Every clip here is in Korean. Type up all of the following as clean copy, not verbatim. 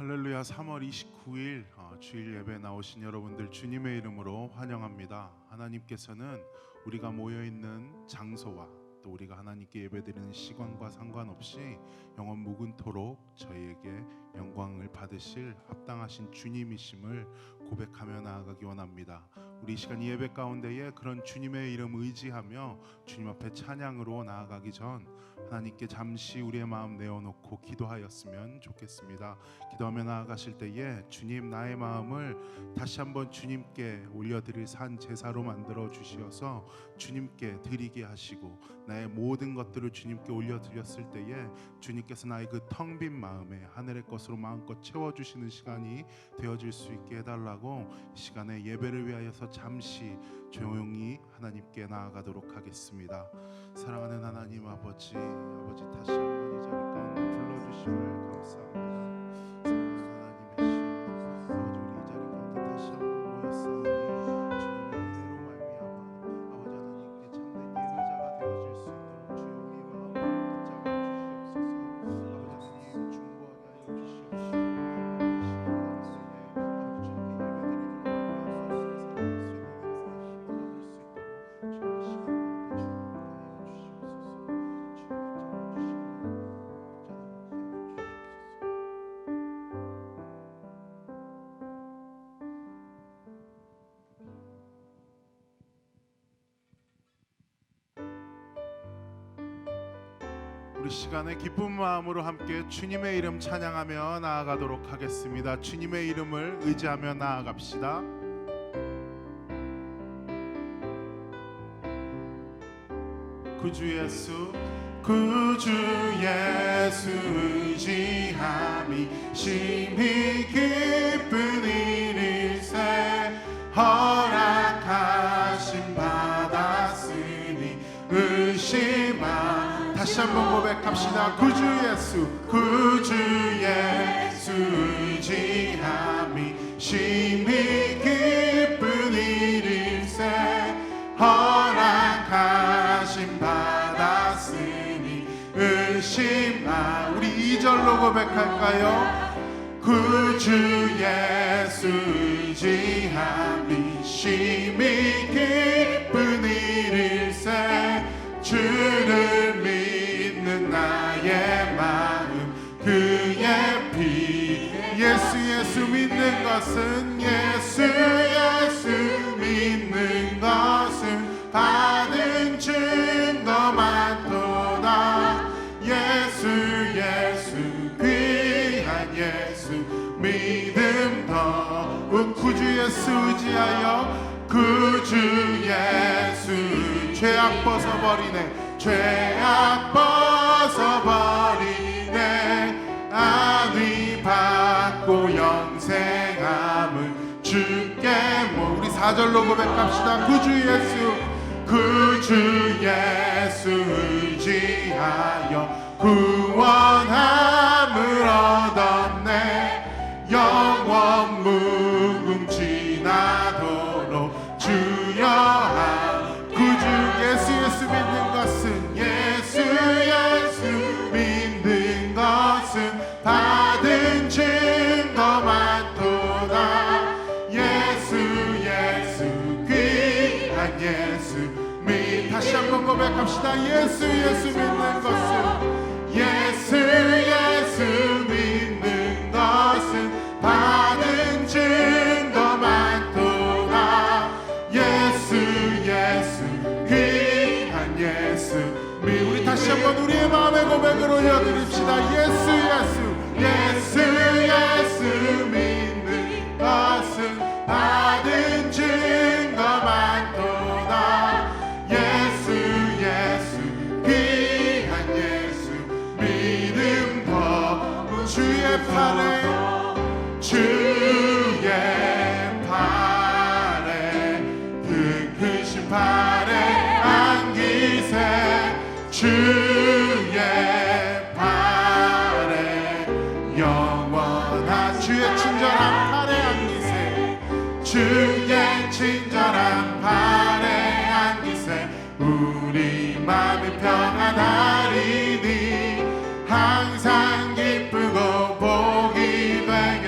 할렐루야. 3월 29일 주일 예배 나오신 여러분들 주님의 이름으로 환영합니다. 하나님께서는 우리가 모여있는 장소와 또 우리가 하나님께 예배드리는 시간과 상관없이 영원 무근토록 저희에게 영광을 받으실 합당하신 주님이심을 고백하며 나아가기 원합니다. 우리 이 시간 예배 가운데에 그런 주님의 이름 의지하며 주님 앞에 찬양으로 나아가기 전 하나님께 잠시 우리의 마음 내어놓고 기도하였으면 좋겠습니다. 기도하며 나아가실 때에 주님, 나의 마음을 다시 한번 주님께 올려드릴 산 제사로 만들어 주시어서 주님께 드리게 하시고 나의 모든 것들을 주님께 올려드렸을 때에 주님께서 나의 그 텅 빈 마음에 하늘의 것으로 마음껏 채워주시는 시간이 되어질 수 있게 해달라고 이 시간에 예배를 위하여서 잠시 조용히 하나님께 나아가도록 하겠습니다. 사랑하는 하나님 아버지, 다시 한번 이 자리 가운데 불러주심을 감사합니다. 우리 시간에 기쁜 마음으로 함께 주님의 이름 찬양하며 나아가도록 하겠습니다. 주님의 이름을 의지하며 나아갑시다. 구주 예수, 구주 예수 의지함이 심히 기쁜 일일세. 허락하심 받았으니 의심하. 다시 한번 고백합시다. 구주 예수, 구주 예수 의지함이 심히 기쁜 일일세. 허락하심 받았으니 의심하. 우리 2절로 고백할까요? 구주 예수 의지함이 심히 기쁜 일일세. 주를 믿는 나의 마음 그의 피. 예수 믿는 것은 예수 믿는 것은 받은 증거 많도다. 예수 귀한 예수 믿음 더욱. 구주 예수 의지하여 구주 예수 죄악 벗어버리네. 죄악 벗어버리네. 안위 받고 영생함을 주께 모. 우리 4절로 고백합시다. 구주 예수 의지하여 구원함을 얻었네. 영원 무궁지나도록 주여. 구주 예수 믿는 것은 예수 믿는 것은 받은 증거 많도다. 예수 귀한 예수 믿. 다시 한번 고백합시다. 예수 믿는 것은 예수 믿는 것은 받은 증거 많도다. 예수 귀한 예수 믿. 우리 다시 한번 우리의 마음의 고백을 올려드립시다. 예수 믿는 것은 받은 증거 많도다. 예수 귀한 예수 믿음 더. 주의 팔에 그 크신 팔에 안기세. 주의 팔에 영원한 주의 친절한 팔에 안기세. 주의 친절한 팔에 안기세. 우리 마음이 평안하리니 항상 기쁘고 복이 되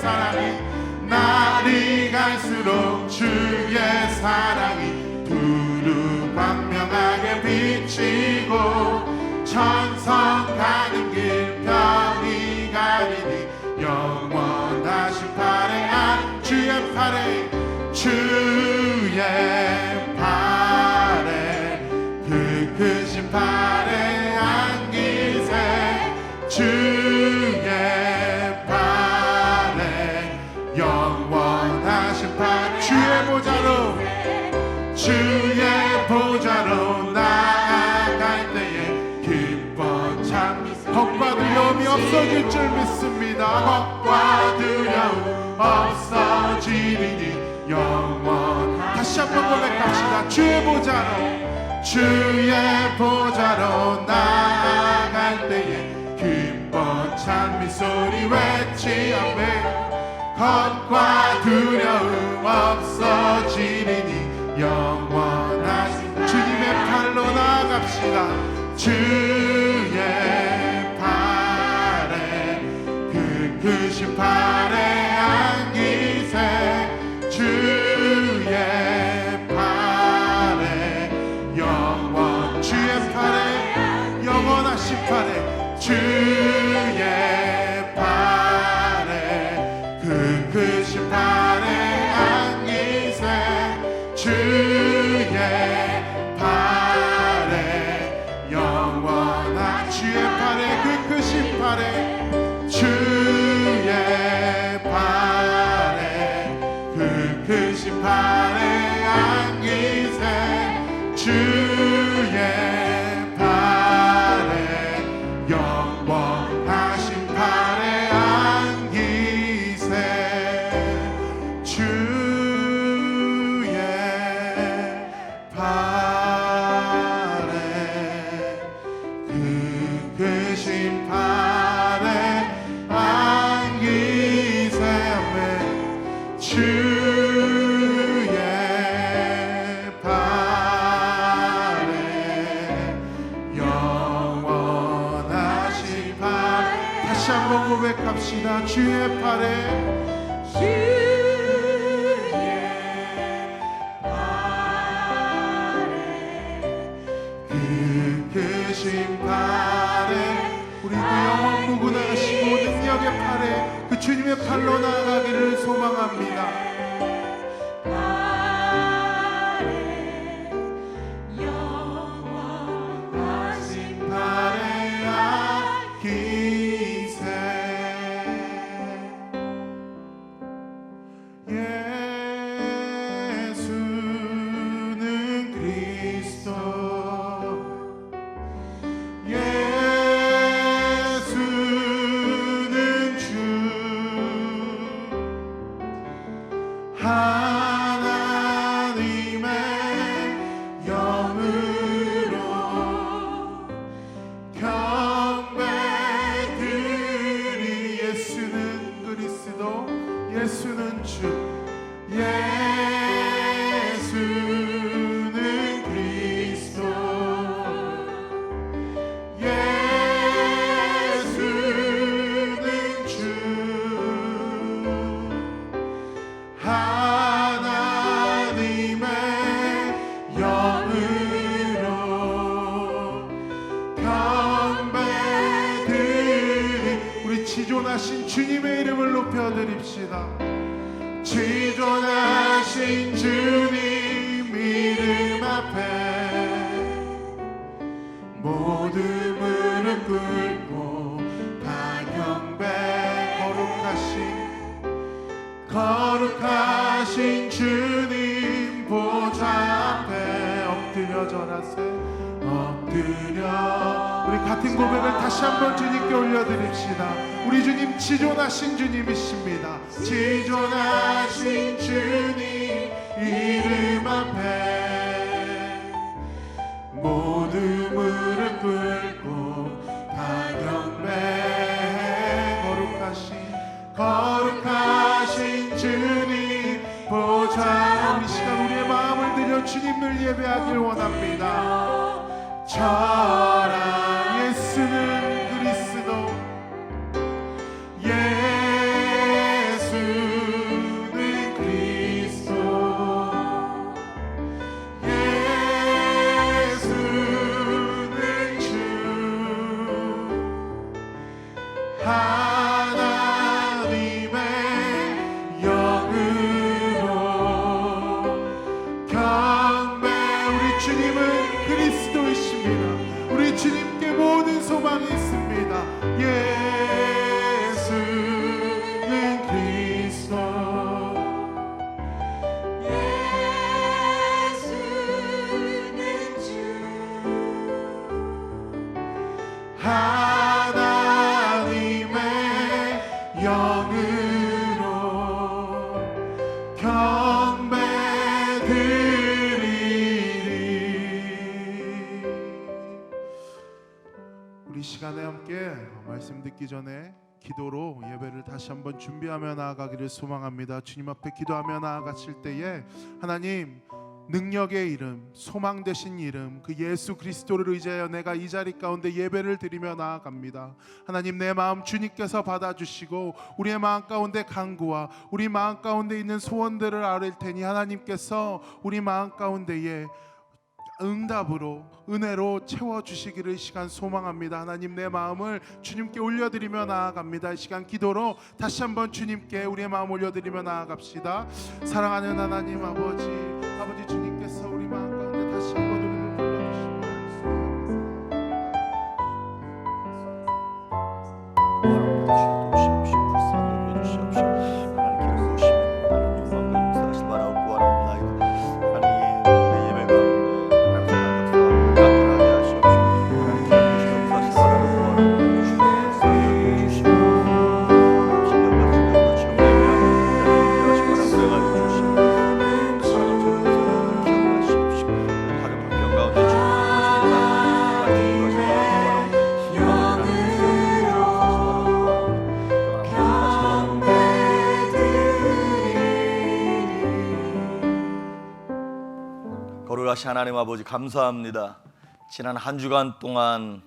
사랑이 날이 갈수록 주의 사랑이 두루 광명하게 비치고 천성 가는 길 편히 가리니 영원하신 팔에 안 주의 팔에 그 크신 팔에 안기세 주의 팔에 영원하신 팔 주의 보좌로 나아갈 때에 기뻐 참 걱과 두려움이 없어질 줄 믿습니다. 걱과 두려움 없어지리니 영원 다시 한번 고백합시다. 주의 보좌로 나아갈 때에 기뻐 찬미 소리 외치아멘. 걱과 두려움 없어지리니 영원하신 주님의 팔로 나아갑시다. 주의 팔에 그 크신 팔에 안기세 주의 팔에 영원 주의 팔에 영원하신 팔에 주의 팔에 그 크신 팔에 안기세 주의 팔에 영원한 주의 팔에 그 크신 팔에 주의 팔에 그 크신 팔에 안기세 주의 팔에 영원하신 팔에 안기세 주의 팔에 그 크신 팔에 안기세 아멘. 주의 팔에 영원하신 팔 다시 한번 고백합시다. 주의 팔에 그 크신 팔에 우리 그 영원 무궁하시고 능력의 팔에 그 주님의 팔로 나아가기를 소망합니다. 팔에 안기세 예수는 그리스도 예수는 주 하나님의 영으로 경배드리 예수는 그리스도 예수는 주 예수는 그리스도 예수는 주 하나님의 영으로 경배드리 우리 지존하신 주님의 이름을 높여드립시다. 지존하신 주님 이름 앞에 모두 무릎 꿇고 다 경배 거룩하신 주님 보좌 앞에 엎드려 절하세 엎드려 우리 같은 고백을 다시 한번 주님께 올려드립시다. 우리 주님 지존하신 주님이십니다. 지존하신 주님 이름 앞에 모두 무릎 꿇고 다 경배해 거룩하신 주님 보좌 우리 시간 우리의 마음을 들여 주님을 예배하길 원합니다. 전하 예수는 그리스도 예수는 이 시간에 함께 말씀 듣기 전에 기도로 예배를 다시 한번 준비하며 나아가기를 소망합니다. 주님 앞에 기도하며 나아가실 때에 하나님 능력의 이름, 소망 되신 이름, 그 예수 그리스도를 의지하여 내가 이 자리 가운데 예배를 드리며 나아갑니다. 하나님, 내 마음 주님께서 받아주시고 우리의 마음 가운데 간구와 우리 마음 가운데 있는 소원들을 아뢰 테니 하나님께서 우리 마음 가운데에 응답으로 은혜로 채워주시기를 이 시간 소망합니다. 하나님, 내 마음을 주님께 올려드리며 나아갑니다. 이 시간 기도로 다시 한번 주님께 우리의 마음 올려드리며 나아갑시다. 사랑하는 하나님 아버지 주님께서 우리 마음 가운데 다시 한번 우리를 거룩하신 하나님 아버지, 감사합니다. 지난 한 주간 동안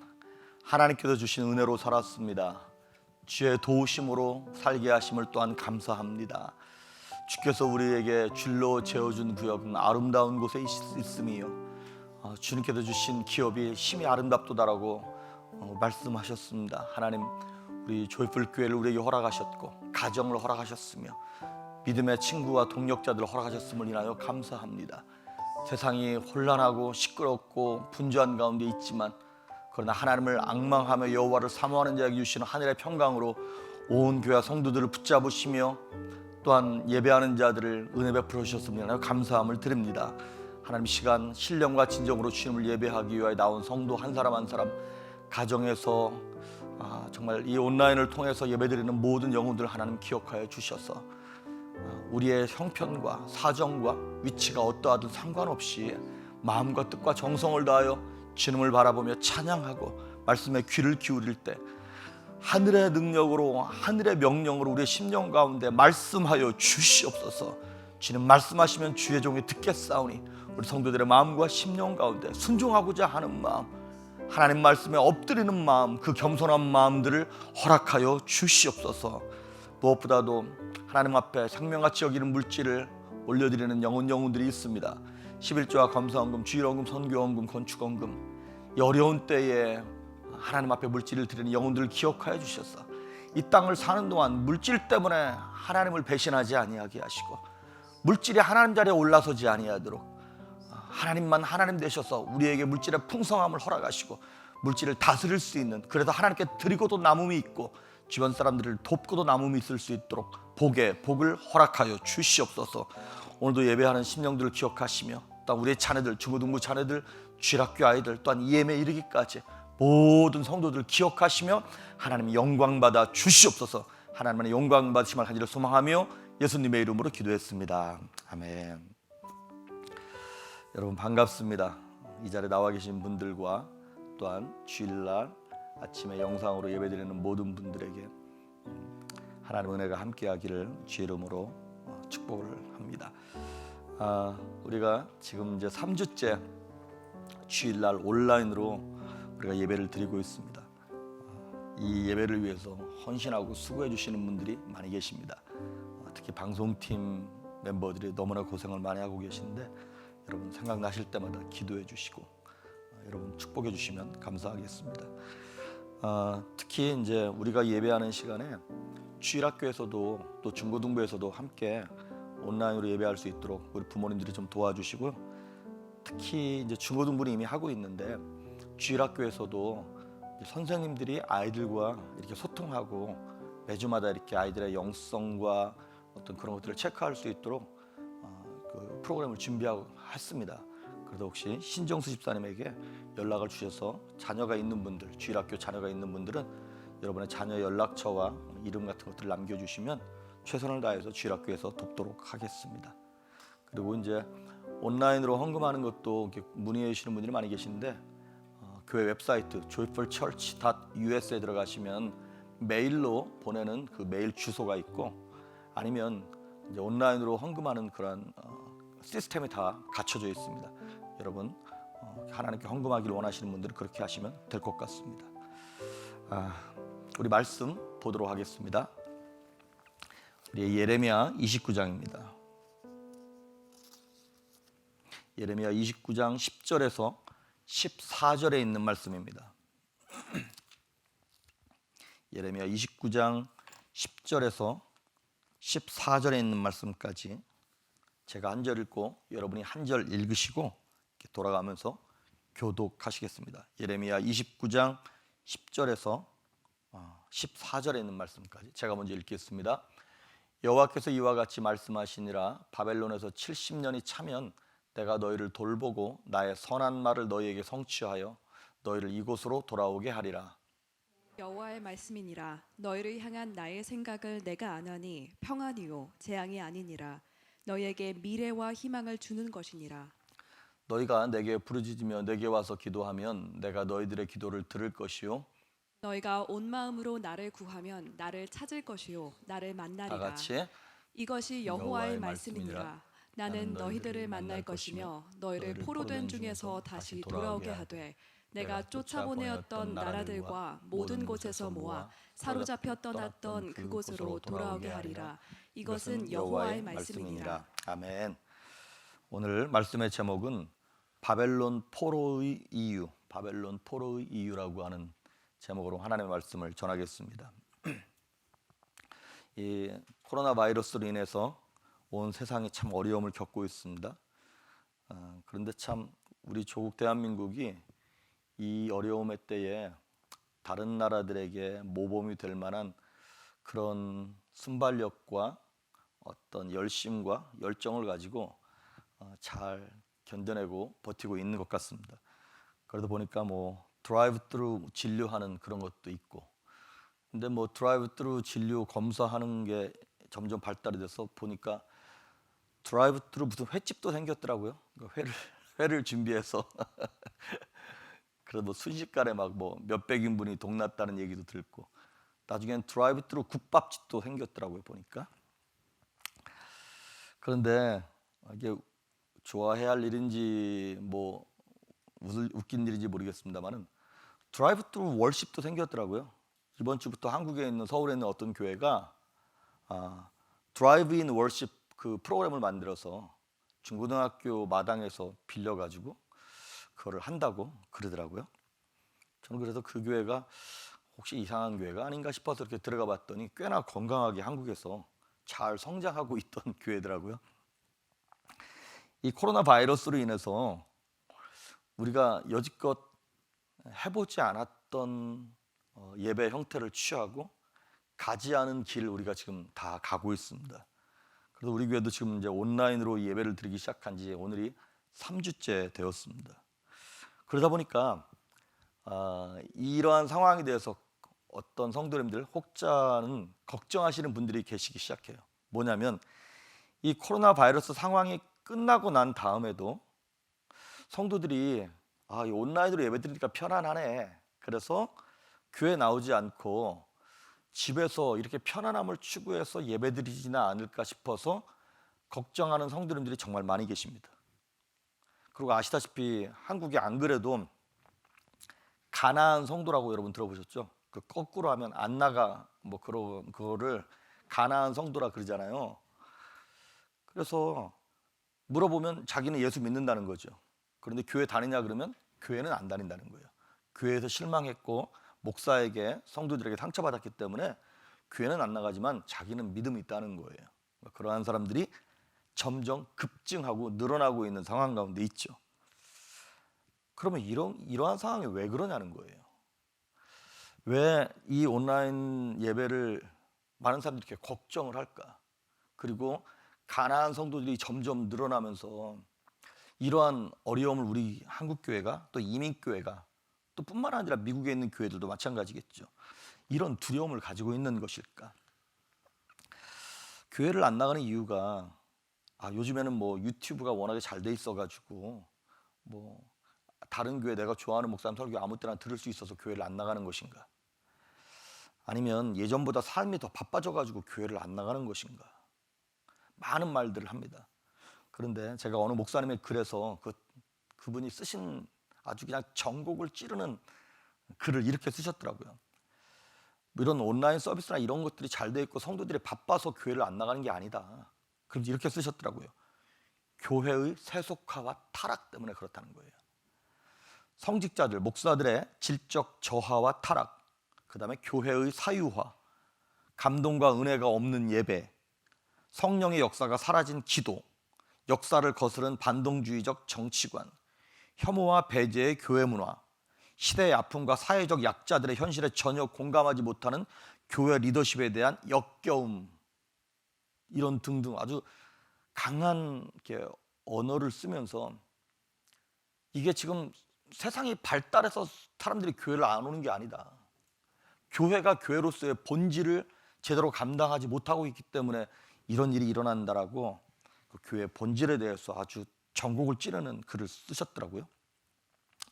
하나님께서 주신 은혜로 살았습니다. 주의 도우심으로 살게 하심을 또한 감사합니다. 주께서 우리에게 줄로 재어준 구역은 아름다운 곳에 있음이요, 주님께서 주신 기업이 힘이 아름답도다라고 말씀하셨습니다. 하나님, 우리 조이풀 교회를 우리에게 허락하셨고 가정을 허락하셨으며 믿음의 친구와 동력자들을 허락하셨음을 인하여 감사합니다. 세상이 혼란하고 시끄럽고 분주한 가운데 있지만 그러나 하나님을 앙망하며 여호와를 사모하는 자에게 주시는 하늘의 평강으로 온 교회 성도들을 붙잡으시며 또한 예배하는 자들을 은혜 베풀어 주셨음을 감사함을 드립니다. 하나님, 시간 신령과 진정으로 주님을 예배하기 위하여 나온 성도 한 사람 한 사람 가정에서 정말 이 온라인을 통해서 예배드리는 모든 영혼들 하나님 기억하여 주셔서 우리의 형편과 사정과 위치가 어떠하든 상관없이 마음과 뜻과 정성을 다하여 주님을 바라보며 찬양하고 말씀에 귀를 기울일 때 하늘의 능력으로, 하늘의 명령으로 우리의 심령 가운데 말씀하여 주시옵소서. 주님 말씀하시면 주의 종이 듣겠사오니 우리 성도들의 마음과 심령 가운데 순종하고자 하는 마음, 하나님 말씀에 엎드리는 마음, 그 겸손한 마음들을 허락하여 주시옵소서. 무엇보다도 하나님 앞에 생명같이 여기는 물질을 올려드리는 영혼들이 있습니다. 11조와 감사헌금, 주일헌금, 선교헌금, 건축헌금, 이 어려운 때에 하나님 앞에 물질을 드리는 영혼들을 기억하여 주셔서 이 땅을 사는 동안 물질 때문에 하나님을 배신하지 아니하게 하시고 물질이 하나님 자리에 올라서지 아니하도록 하나님만 하나님 되셔서 우리에게 물질의 풍성함을 허락하시고 물질을 다스릴 수 있는, 그래서 하나님께 드리고도 남음이 있고 주변 사람들을 돕고도 남음이 있을 수 있도록 복을 허락하여 주시옵소서. 오늘도 예배하는 심령들을 기억하시며 또 우리의 자녀들, 중고등부 자녀들, 주일학교 아이들, 또한 EM에 이르기까지 모든 성도들 기억하시며 하나님 영광 받아 주시옵소서. 하나님의 영광 받으심을 하기를 소망하며 예수님의 이름으로 기도했습니다. 아멘. 여러분 반갑습니다. 이 자리에 나와 계신 분들과 또한 주일날 아침에 영상으로 예배드리는 모든 분들에게 하나님의 은혜가 함께하기를 주의 이름으로 축복을 합니다. 우리가 지금 이제 3주째 주일날 온라인으로 우리가 예배를 드리고 있습니다. 이 예배를 위해서 헌신하고 수고해 주시는 분들이 많이 계십니다. 특히 방송팀 멤버들이 너무나 고생을 많이 하고 계신데 여러분 생각나실 때마다 기도해 주시고 여러분 축복해 주시면 감사하겠습니다. 특히 이제 우리가 예배하는 시간에 주일학교에서도 또 중고등부에서도 함께 온라인으로 예배할 수 있도록 우리 부모님들이 좀 도와주시고요. 특히 이제 중고등부는 이미 하고 있는데 주일학교에서도 선생님들이 아이들과 이렇게 소통하고 매주마다 이렇게 아이들의 영성과 어떤 그런 것들을 체크할 수 있도록 그 프로그램을 준비하고 했습니다. 그래서 혹시 신정수 집사님에게 연락을 주셔서 자녀가 있는 분들, 주일학교 자녀가 있는 분들은 여러분의 자녀 연락처와 이름 같은 것들을 남겨주시면 최선을 다해서 주일학교에서 돕도록 하겠습니다. 그리고 이제 온라인으로 헌금하는 것도 문의해 주시는 분들이 많이 계신데 교회 웹사이트 joyfulchurch.us에 들어가시면 메일로 보내는 그 메일 주소가 있고, 아니면 이제 온라인으로 헌금하는 그런 시스템이 다 갖춰져 있습니다. 여러분 하나님께 헌금하기를 원하시는 분들은 그렇게 하시면 될 것 같습니다. 우리 말씀 보도록 하겠습니다. 우리 예레미야 29장입니다. 예레미야 29장 10절에서 14절에 있는 말씀입니다. 예레미야 29장 10절에서 14절에 있는 말씀까지 제가 한 절 읽고 여러분이 한 절 읽으시고 이렇게 돌아가면서 교독하시겠습니다. 예레미야 29장 10절에서 14절에 있는 말씀까지 제가 먼저 읽겠습니다. 여호와께서 이와 같이 말씀하시니라. 바벨론에서 70년이 차면 내가 너희를 돌보고 나의 선한 말을 너희에게 성취하여 너희를 이곳으로 돌아오게 하리라. 여호와의 말씀이니라. 너희를 향한 나의 생각을 내가 아나니 평안이요 재앙이 아니니라. 너희에게 미래와 희망을 주는 것이니라. 너희가 내게 부르짖으며 내게 와서 기도하면 내가 너희들의 기도를 들을 것이요 너희가 온 마음으로 나를 구하면 나를 찾을 것이요 나를 만나리라. 다 같이 이것이 여호와의 말씀이니라. 나는 너희들을 만날 것이며 너희를 포로된 중에서 다시 돌아오게 하되 내가 쫓아보내었던 나라들과 모든 곳에서 모아 사로잡혀 떠났던 그곳으로 돌아오게 하리라. 이것은 여호와의 말씀이니라. 아멘. 오늘 말씀의 제목은 바벨론 포로의 이유, 바벨론 포로의 이유라고 하는 제목으로 하나님의 말씀을 전하겠습니다. 이 코로나 바이러스로 인해서 온 세상이 참 어려움을 겪고 있습니다. 그런데 참 우리 조국 대한민국이 이 어려움의 때에 다른 나라들에게 모범이 될 만한 그런 순발력과 어떤 열심과 열정을 가지고 잘 견뎌내고 버티고 있는 것 같습니다. 그러다 보니까 뭐 드라이브 스루 진료하는 그런 것도 있고, 근데 뭐 드라이브 스루 진료 검사하는 게 점점 발달이 돼서 보니까 드라이브 스루 무슨 횟집도 생겼더라고요. 회를 준비해서 그래서 뭐 순식간에 막 뭐 몇백 인분이 동났다는 얘기도 듣고, 나중엔 드라이브 스루 국밥집도 생겼더라고요 보니까. 그런데 이게 좋아해야 할 일인지 뭐 웃긴 일인지 모르겠습니다만은 드라이브 스루 월십도 생겼더라고요. 이번 주부터 한국에 있는 서울에 있는 어떤 교회가 드라이브 인 월십 그 프로그램을 만들어서 중고등학교 마당에서 빌려가지고 그거를 한다고 그러더라고요. 저는 그래서 그 교회가 혹시 이상한 교회가 아닌가 싶어서 이렇게 들어가 봤더니 꽤나 건강하게 한국에서 잘 성장하고 있던 교회더라고요. 이 코로나 바이러스로 인해서 우리가 여지껏 해보지 않았던 예배 형태를 취하고 가지 않은 길 우리가 지금 다 가고 있습니다. 그래서 우리 교회도 지금 이제 온라인으로 예배를 드리기 시작한 지 오늘이 3주째 되었습니다. 그러다 보니까 이러한 상황에 대해서 어떤 성도님들 혹자는 걱정하시는 분들이 계시기 시작해요. 뭐냐면 이 코로나 바이러스 상황이 끝나고 난 다음에도 성도들이 이 온라인으로 예배드리니까 편안하네, 그래서 교회 나오지 않고 집에서 이렇게 편안함을 추구해서 예배드리지는 않을까 싶어서 걱정하는 성도님들이 정말 많이 계십니다. 그리고 아시다시피 한국이 안 그래도 가나안 성도라고 여러분 들어보셨죠? 그 거꾸로 하면 안 나가 뭐 그거를 가나안 성도라 그러잖아요. 그래서 물어보면 자기는 예수 믿는다는 거죠. 그런데 교회 다니냐 그러면 교회는 안 다닌다는 거예요. 교회에서 실망했고 목사에게 성도들에게 상처받았기 때문에 교회는 안 나가지만 자기는 믿음이 있다는 거예요. 그러한 사람들이 점점 급증하고 늘어나고 있는 상황 가운데 있죠. 그러면 이러한 상황이 왜 그러냐는 거예요. 왜 이 온라인 예배를 많은 사람들이 이렇게 걱정을 할까? 그리고 가난한 성도들이 점점 늘어나면서 이러한 어려움을 우리 한국 교회가 또 이민 교회가 또 뿐만 아니라 미국에 있는 교회들도 마찬가지겠죠. 이런 두려움을 가지고 있는 것일까? 교회를 안 나가는 이유가 요즘에는 뭐 유튜브가 워낙에 잘 돼 있어가지고 뭐 다른 교회 내가 좋아하는 목사님 설교 아무 때나 들을 수 있어서 교회를 안 나가는 것인가? 아니면 예전보다 삶이 더 바빠져가지고 교회를 안 나가는 것인가? 많은 말들을 합니다. 그런데 제가 어느 목사님의 글에서 그분이 쓰신 아주 그냥 전곡을 찌르는 글을 이렇게 쓰셨더라고요. 이런 온라인 서비스나 이런 것들이 잘 돼 있고 성도들이 바빠서 교회를 안 나가는 게 아니다. 그럼 이렇게 쓰셨더라고요. 교회의 세속화와 타락 때문에 그렇다는 거예요. 성직자들, 목사들의 질적 저하와 타락, 그 다음에 교회의 사유화, 감동과 은혜가 없는 예배, 성령의 역사가 사라진 기도, 역사를 거스른 반동주의적 정치관, 혐오와 배제의 교회 문화, 시대의 아픔과 사회적 약자들의 현실에 전혀 공감하지 못하는 교회 리더십에 대한 역겨움, 이런 등등 아주 강한 이렇게 언어를 쓰면서 이게 지금 세상이 발달해서 사람들이 교회를 안 오는 게 아니다. 교회가 교회로서의 본질을 제대로 감당하지 못하고 있기 때문에 이런 일이 일어난다라고 그 교회의 본질에 대해서 아주 전곡을 찌르는 글을 쓰셨더라고요.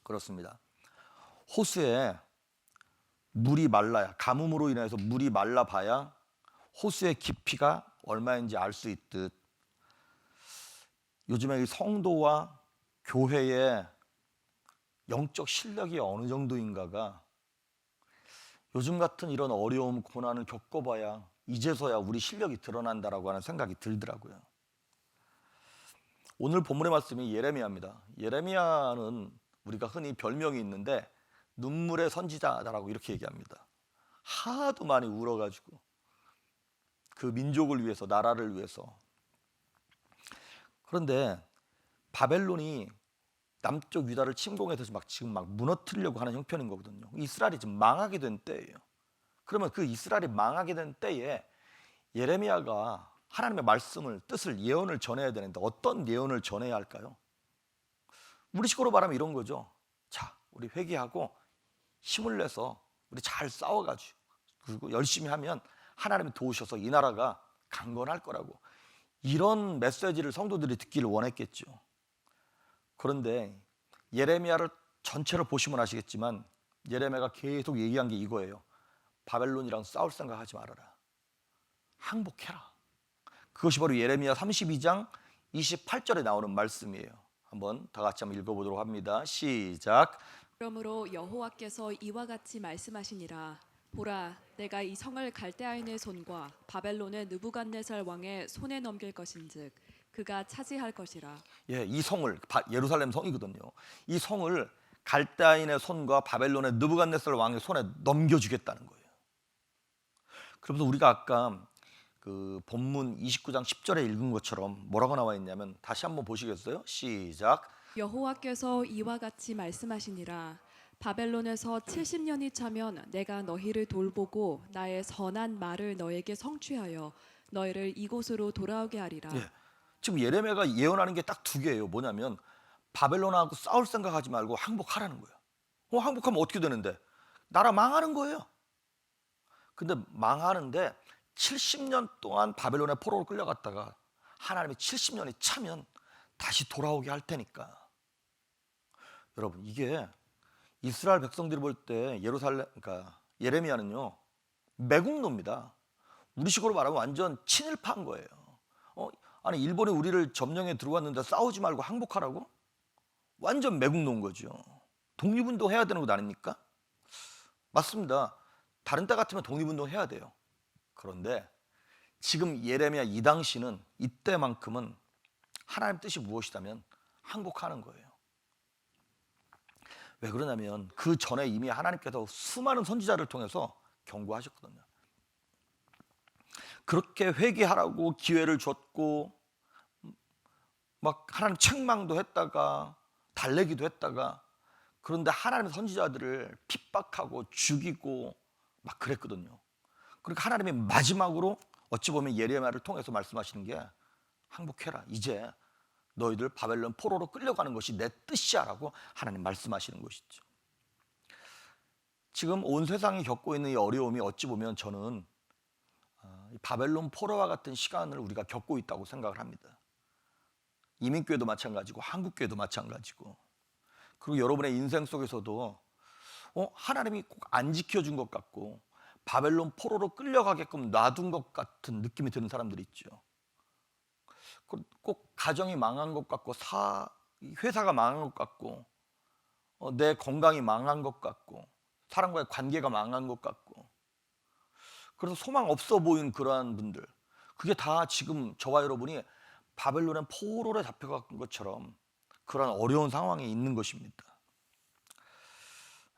그렇습니다. 호수에 물이 말라야, 가뭄으로 인해서 물이 말라봐야 호수의 깊이가 얼마인지 알 수 있듯 요즘에 이 성도와 교회의 영적 실력이 어느 정도인가가 요즘 같은 이런 어려움, 고난을 겪어봐야 이제서야 우리 실력이 드러난다라고 하는 생각이 들더라고요. 오늘 본문의 말씀이 예레미야입니다. 예레미야는 우리가 흔히 별명이 있는데 눈물의 선지자다라고 이렇게 얘기합니다. 하도 많이 울어가지고 그 민족을 위해서, 나라를 위해서. 그런데 바벨론이 남쪽 유다를 침공해서 지금 막 무너뜨리려고 하는 형편인 거거든요. 이스라엘이 지금 망하게 된 때예요. 그러면 그 이스라엘이 망하게 된 때에 예레미야가 하나님의 말씀을, 뜻을, 예언을 전해야 되는데 어떤 예언을 전해야 할까요? 우리식으로 말하면 이런 거죠. 자, 우리 회개하고 힘을 내서 우리 잘 싸워가지고 그리고 열심히 하면 하나님이 도우셔서 이 나라가 강건할 거라고, 이런 메시지를 성도들이 듣기를 원했겠죠. 그런데 예레미야를 전체를 보시면 아시겠지만 예레미야가 계속 얘기한 게 이거예요. 바벨론이랑 싸울 생각하지 말아라. 항복해라. 그것이 바로 예레미야 32장 28절에 나오는 말씀이에요. 한번 다 같이 한번 읽어보도록 합니다. 시작. 그러므로 여호와께서 이와 같이 말씀하시니라. 보라, 내가 이 성을 갈대아인의 손과 바벨론의 느부갓네살 왕의 손에 넘길 것인즉 그가 차지할 것이라. 예, 이 성을, 예루살렘 성이거든요. 이 성을 갈대아인의 손과 바벨론의 느부갓네살 왕의 손에 넘겨주겠다는 거예요. 그러면서 우리가 아까 그 본문 29장 10절에 읽은 것처럼 뭐라고 나와 있냐면 다시 한번 보시겠어요? 시작. 여호와께서 이와 같이 말씀하시니라. 바벨론에서 70년이 차면 내가 너희를 돌보고 나의 선한 말을 너에게 성취하여 너희를 이곳으로 돌아오게 하리라. 예, 지금 예레미야가 예언하는 게 딱 두 개예요. 뭐냐면 바벨론하고 싸울 생각하지 말고 항복하라는 거예요. 항복하면 어떻게 되는데? 나라 망하는 거예요. 근데 망하는데 70년 동안 바벨론의 포로로 끌려갔다가 하나님이 70년이 차면 다시 돌아오게 할 테니까. 여러분, 이게 이스라엘 백성들이 볼 때 그러니까 예레미야는요 매국노입니다. 우리식으로 말하면 완전 친일파인 거예요. 아니 일본이 우리를 점령해 들어왔는데 싸우지 말고 항복하라고? 완전 매국노인 거죠. 독립운동 해야 되는 것 아닙니까? 맞습니다. 다른 때 같으면 독립운동 해야 돼요. 그런데 지금 예레미야 이 당시는 이때만큼은 하나님 뜻이 무엇이다면 항복하는 거예요. 왜 그러냐면 그 전에 이미 하나님께서 수많은 선지자를 통해서 경고하셨거든요. 그렇게 회개하라고 기회를 줬고 막 하나님 책망도 했다가 달래기도 했다가, 그런데 하나님의 선지자들을 핍박하고 죽이고 막 그랬거든요. 그러니까 하나님이 마지막으로 어찌 보면 예레미야를 통해서 말씀하시는 게 항복해라. 이제 너희들 바벨론 포로로 끌려가는 것이 내 뜻이야라고 하나님 말씀하시는 것이죠. 지금 온 세상이 겪고 있는 이 어려움이 어찌 보면 저는 바벨론 포로와 같은 시간을 우리가 겪고 있다고 생각을 합니다. 이민교회도 마찬가지고 한국교회도 마찬가지고. 그리고 여러분의 인생 속에서도 하나님이 꼭 안 지켜준 것 같고 바벨론 포로로 끌려가게끔 놔둔 것 같은 느낌이 드는 사람들이 있죠. 꼭 가정이 망한 것 같고 회사가 망한 것 같고 내 건강이 망한 것 같고 사람과의 관계가 망한 것 같고, 그래서 소망 없어 보이는 그러한 분들, 그게 다 지금 저와 여러분이 바벨론의 포로로 잡혀간 것처럼 그런 어려운 상황에 있는 것입니다.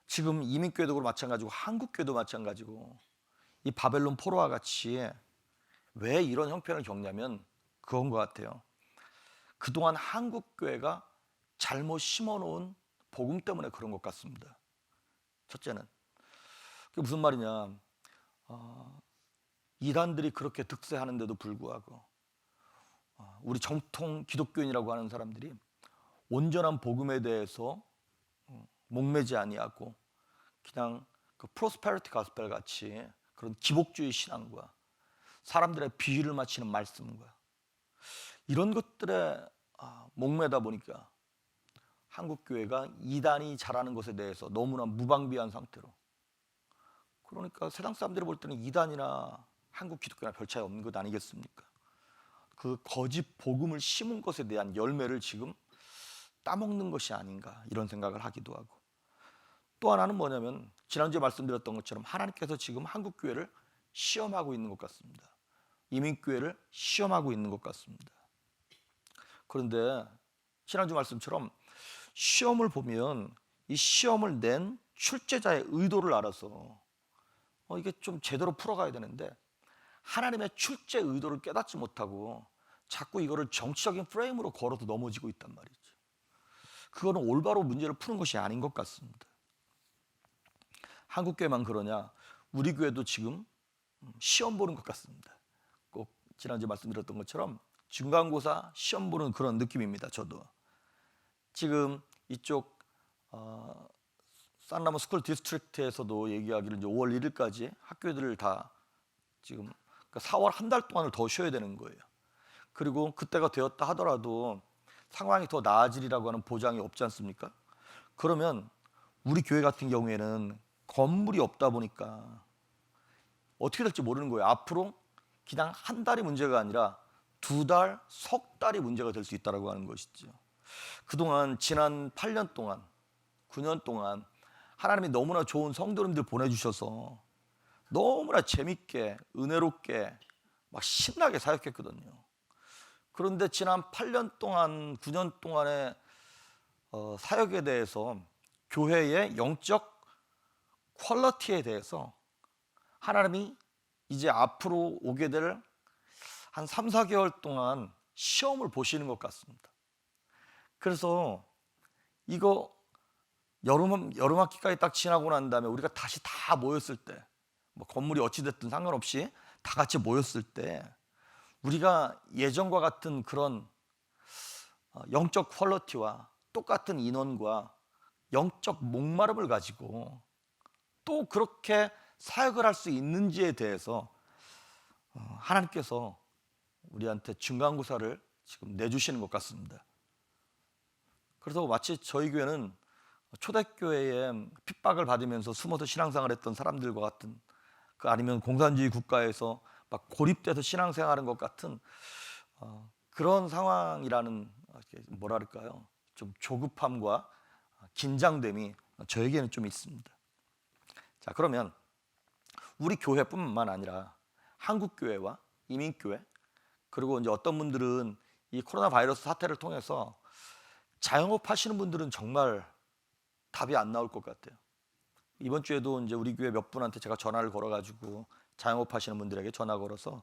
지금 이민교회도 마찬가지고 한국교회도 마찬가지고 이 바벨론 포로와 같이 왜 이런 형편을 겪냐면 그건 것 같아요. 그동안 한국교회가 잘못 심어놓은 복음 때문에 그런 것 같습니다. 첫째는 그게 무슨 말이냐, 이단들이 그렇게 득세하는데도 불구하고 우리 정통 기독교인이라고 하는 사람들이 온전한 복음에 대해서 목매지 아니하고 그냥 그 프로스페리티 가스펠 같이 그런 기복주의 신앙과 사람들의 비위를 맞추는 말씀과 이런 것들에 목매다 보니까 한국교회가 이단이 잘하는 것에 대해서 너무나 무방비한 상태로, 그러니까 세상 사람들이 볼 때는 이단이나 한국 기독교나 별 차이 없는 것 아니겠습니까? 그 거짓 복음을 심은 것에 대한 열매를 지금 따먹는 것이 아닌가 이런 생각을 하기도 하고, 또 하나는 뭐냐면 지난주에 말씀드렸던 것처럼 하나님께서 지금 한국교회를 시험하고 있는 것 같습니다. 이민교회를 시험하고 있는 것 같습니다. 그런데 지난주 말씀처럼 시험을 보면 이 시험을 낸 출제자의 의도를 알아서 이게 좀 제대로 풀어가야 되는데 하나님의 출제 의도를 깨닫지 못하고 자꾸 이거를 정치적인 프레임으로 걸어서 넘어지고 있단 말이죠. 그거는 올바로 문제를 푸는 것이 아닌 것 같습니다. 한국교회만 그러냐? 우리 교회도 지금 시험 보는 것 같습니다. 꼭 지난주에 말씀드렸던 것처럼 중간고사 시험 보는 그런 느낌입니다. 저도 지금 이쪽 산나무 스쿨 디스트릭트에서도 얘기하기를 이제 5월 1일까지 학교들을 다 지금 그러니까 4월 한 달 동안을 더 쉬어야 되는 거예요. 그리고 그때가 되었다 하더라도 상황이 더 나아지리라고 하는 보장이 없지 않습니까? 그러면 우리 교회 같은 경우에는 건물이 없다 보니까 어떻게 될지 모르는 거예요. 앞으로 그냥 한 달이 문제가 아니라 2달, 석 달이 문제가 될 수 있다고 하는 것이죠. 그동안 지난 8년 동안, 9년 동안 하나님이 너무나 좋은 성도님들 보내주셔서 너무나 재밌게 은혜롭게 막 신나게 사역했거든요. 그런데 지난 8년 동안 9년 동안의 사역에 대해서 교회의 영적 퀄리티에 대해서 하나님이 이제 앞으로 오게 될 한 3, 4개월 동안 시험을 보시는 것 같습니다. 그래서 이거 여름학기까지 딱 지나고 난 다음에 우리가 다시 다 모였을 때, 뭐 건물이 어찌됐든 상관없이 다 같이 모였을 때 우리가 예전과 같은 그런 영적 퀄리티와 똑같은 인원과 영적 목마름을 가지고 또 그렇게 사역을 할 수 있는지에 대해서 하나님께서 우리한테 중간고사를 지금 내주시는 것 같습니다. 그래서 마치 저희 교회는 초대교회에 핍박을 받으면서 숨어서 신앙생활을 했던 사람들과 같은, 아니면 공산주의 국가에서 막 고립돼서 신앙생활하는 것 같은 그런 상황이라는, 뭐랄까요, 좀 조급함과 긴장됨이 저에게는 좀 있습니다. 자, 그러면 우리 교회뿐만 아니라 한국교회와 이민교회, 그리고 이제 어떤 분들은 이 코로나 바이러스 사태를 통해서 자영업 하시는 분들은 정말 답이 안 나올 것 같아요. 이번 주에도 이제 우리 교회 몇 분한테 제가 전화를 걸어가지고 자영업 하시는 분들에게 전화 걸어서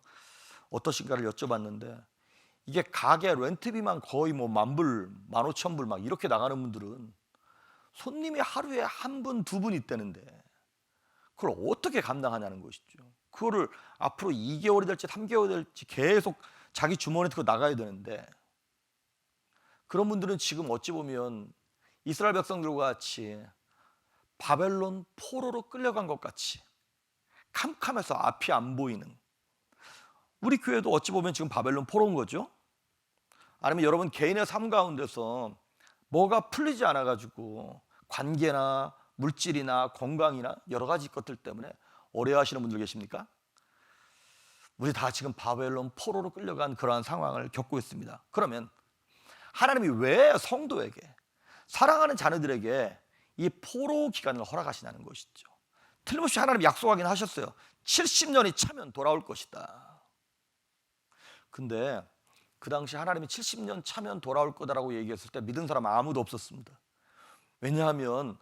어떠신가를 여쭤봤는데, 이게 가게 렌트비만 거의 뭐 10,000불, 15,000불 막 이렇게 나가는 분들은 손님이 하루에 한 분, 두 분 있다는데 그걸 어떻게 감당하냐는 것이죠. 그거를 앞으로 2개월이 될지 3개월이 될지 계속 자기 주머니에 들고 나가야 되는데, 그런 분들은 지금 어찌 보면 이스라엘 백성들과 같이 바벨론 포로로 끌려간 것 같이 캄캄해서 앞이 안 보이는, 우리 교회도 어찌 보면 지금 바벨론 포로인 거죠. 아니면 여러분 개인의 삶 가운데서 뭐가 풀리지 않아 가지고 관계나 물질이나 건강이나 여러 가지 것들 때문에 어려워하시는 분들 계십니까? 우리 다 지금 바벨론 포로로 끌려간 그러한 상황을 겪고 있습니다. 그러면 하나님이 왜 성도에게, 사랑하는 자녀들에게 이 포로 기간을 허락하시냐는 것이죠. 틀림없이 하나님이 약속하긴 하셨어요. 70년이 차면 돌아올 것이다. 근데 그 당시 하나님이 70년 차면 돌아올 거다라고 얘기했을 때 믿은 사람 아무도 없었습니다. 왜냐하면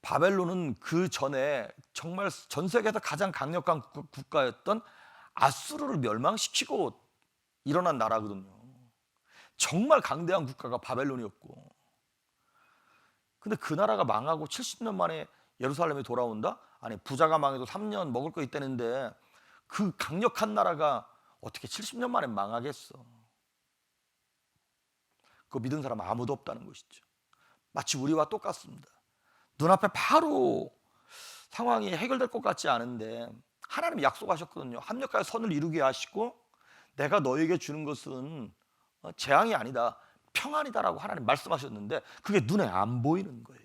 바벨론은 그 전에 정말 전 세계에서 가장 강력한 국가였던 아수르를 멸망시키고 일어난 나라거든요. 정말 강대한 국가가 바벨론이었고, 근데 그 나라가 망하고 70년 만에 예루살렘에 돌아온다? 아니, 부자가 망해도 3년 먹을 거 있다는데 그 강력한 나라가 어떻게 70년 만에 망하겠어? 그거 믿은 사람 아무도 없다는 것이죠. 마치 우리와 똑같습니다. 눈앞에 바로 상황이 해결될 것 같지 않은데 하나님이 약속하셨거든요. 합력하여 선을 이루게 하시고 내가 너에게 주는 것은 재앙이 아니다, 평안이다라고 하나님 말씀하셨는데 그게 눈에 안 보이는 거예요.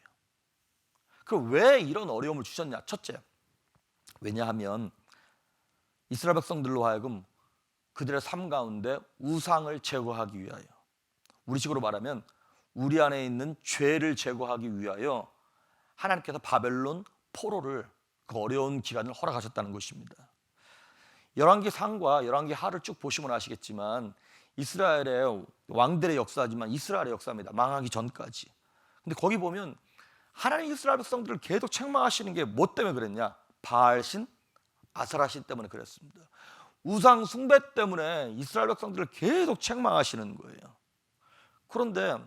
그럼 왜 이런 어려움을 주셨냐? 첫째, 왜냐하면 이스라엘 백성들로 하여금 그들의 삶 가운데 우상을 제거하기 위하여, 우리식으로 말하면 우리 안에 있는 죄를 제거하기 위하여 하나님께서 바벨론 포로를, 그 어려운 기간을 허락하셨다는 것입니다. 열왕기 상과 열왕기 하를 쭉 보시면 아시겠지만 이스라엘의 왕들의 역사지만 이스라엘의 역사입니다. 망하기 전까지. 근데 거기 보면 하나님 이스라엘 백성들을 계속 책망하시는 게 뭐 때문에 그랬냐? 바알신, 아세라신 때문에 그랬습니다. 우상 숭배 때문에 이스라엘 백성들을 계속 책망하시는 거예요. 그런데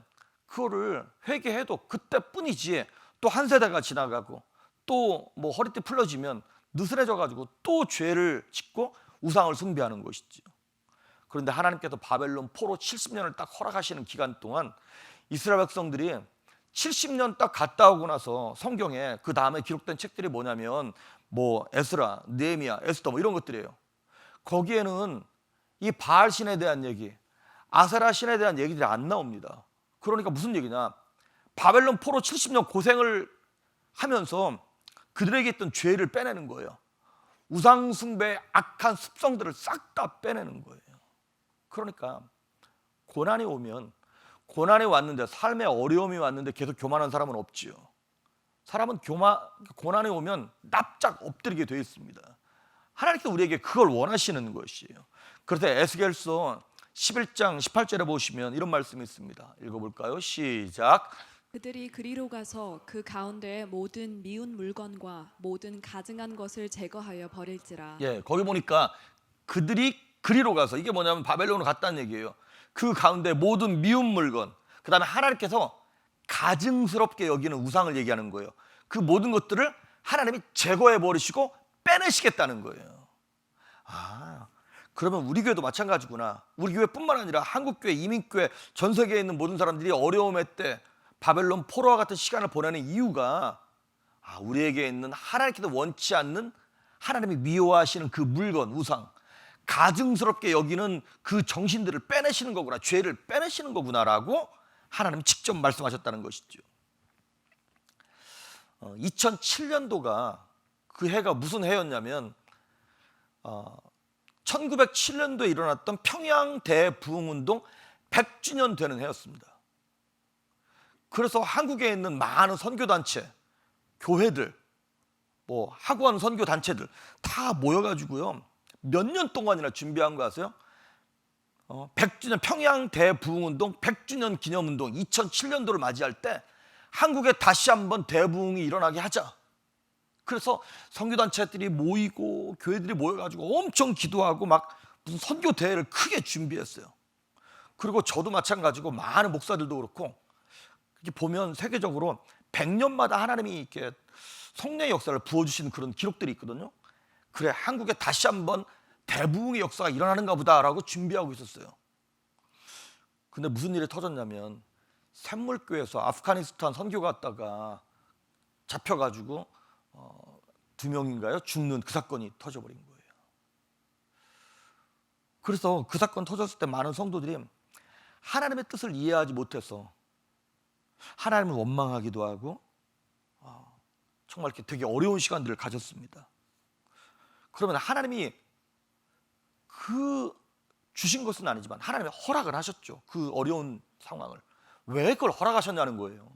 그거를 회개해도 그때뿐이지 또 한 세대가 지나가고 또 뭐 허리띠 풀러지면 느슨해져 가지고 또 죄를 짓고 우상을 숭배하는 것이죠. 그런데 하나님께서 바벨론 포로 70년을 딱 허락하시는 기간 동안 이스라엘 백성들이 70년 딱 갔다 오고 나서 성경에 그 다음에 기록된 책들이 뭐냐면 뭐 에스라, 느헤미야, 에스더 뭐 이런 것들이에요. 거기에는 이 바알 신에 대한 얘기, 아세라 신에 대한 얘기들이 안 나옵니다. 그러니까 무슨 얘기냐? 바벨론 포로 70년 고생을 하면서 그들에게 있던 죄를 빼내는 거예요. 우상 숭배의 악한 습성들을 싹 다 빼내는 거예요. 그러니까 고난이 오면, 고난이 왔는데, 삶의 어려움이 왔는데 계속 교만한 사람은 없지요. 사람은 고난이 오면 납작 엎드리게 되어 있습니다. 하나님께서 우리에게 그걸 원하시는 것이에요. 그래서 에스겔서 11장 18절에 보시면 이런 말씀이 있습니다. 읽어볼까요? 시작. 그들이 그리로 가서 그 가운데의 모든 미운 물건과 모든 가증한 것을 제거하여 버릴지라. 예, 거기 보니까 그들이 그리로 가서, 이게 뭐냐면 바벨론으로 갔다는 얘기예요. 그 가운데 모든 미운 물건, 그 다음에 하나님께서 가증스럽게 여기는 우상을 얘기하는 거예요. 그 모든 것들을 하나님이 제거해 버리시고 빼내시겠다는 거예요. 아, 그러면 우리 교회도 마찬가지구나. 우리 교회뿐만 아니라 한국교회, 이민교회, 전 세계에 있는 모든 사람들이 어려움의 때 바벨론 포로와 같은 시간을 보내는 이유가 우리에게 있는 하나님께서 원치 않는, 하나님이 미워하시는 그 물건, 우상, 가증스럽게 여기는 그 정신들을 빼내시는 거구나, 죄를 빼내시는 거구나라고 하나님이 직접 말씀하셨다는 것이죠. 2007년도가 그 해가 무슨 해였냐면 1907년도에 일어났던 평양 대부흥운동 100주년 되는 해였습니다. 그래서 한국에 있는 많은 선교단체, 교회들, 뭐 학원 선교단체들 다 모여가지고요, 몇 년 동안이나 준비한 거 아세요? 100주년 평양 대부흥운동 100주년 기념운동 2007년도를 맞이할 때 한국에 다시 한번 대부흥이 일어나게 하자. 그래서 선교단체들이 모이고 교회들이 모여가지고 엄청 기도하고 막 무슨 선교 대회를 크게 준비했어요. 그리고 저도 마찬가지고 많은 목사들도 그렇고, 이렇게 보면 세계적으로 100년마다 하나님이 이렇게 성령의 역사를 부어주시는 그런 기록들이 있거든요. 그래, 한국에 다시 한번 대부흥의 역사가 일어나는가 보다라고 준비하고 있었어요. 근데 무슨 일이 터졌냐면 샘물교에서 아프가니스탄 선교 갔다가 잡혀가지고 2명인가요? 죽는 그 사건이 터져버린 거예요. 그래서 그 사건 터졌을 때 많은 성도들이 하나님의 뜻을 이해하지 못해서 하나님을 원망하기도 하고 정말 이렇게 되게 어려운 시간들을 가졌습니다. 그러면 하나님이 그 주신 것은 아니지만 하나님이 허락을 하셨죠. 그 어려운 상황을. 왜 그걸 허락하셨냐는 거예요.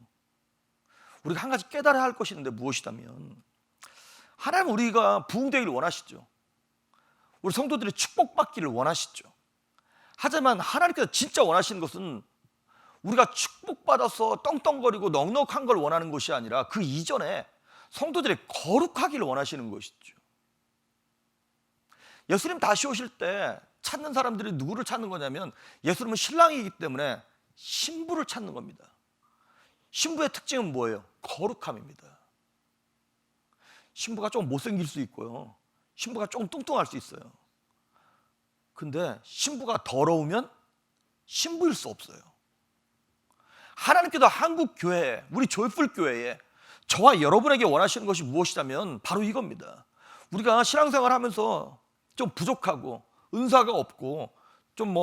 우리가 한 가지 깨달아야 할 것이 있는데 무엇이냐면 하나님은 우리가 부흥되기를 원하시죠. 우리 성도들이 축복받기를 원하시죠. 하지만 하나님께서 진짜 원하시는 것은 우리가 축복받아서 떵떵거리고 넉넉한 걸 원하는 것이 아니라 그 이전에 성도들이 거룩하기를 원하시는 것이죠. 예수님 다시 오실 때 찾는 사람들이 누구를 찾는 거냐면 예수님은 신랑이기 때문에 신부를 찾는 겁니다. 신부의 특징은 뭐예요? 거룩함입니다. 신부가 좀 못생길 수 있고요, 신부가 좀 뚱뚱할 수 있어요. 근데 신부가 더러우면 신부일 수 없어요. 하나님께서 한국 교회, 우리 조이풀 교회에 저와 여러분에게 원하시는 것이 무엇이냐면 바로 이겁니다. 우리가 신앙생활 하면서 좀 부족하고 은사가 없고 좀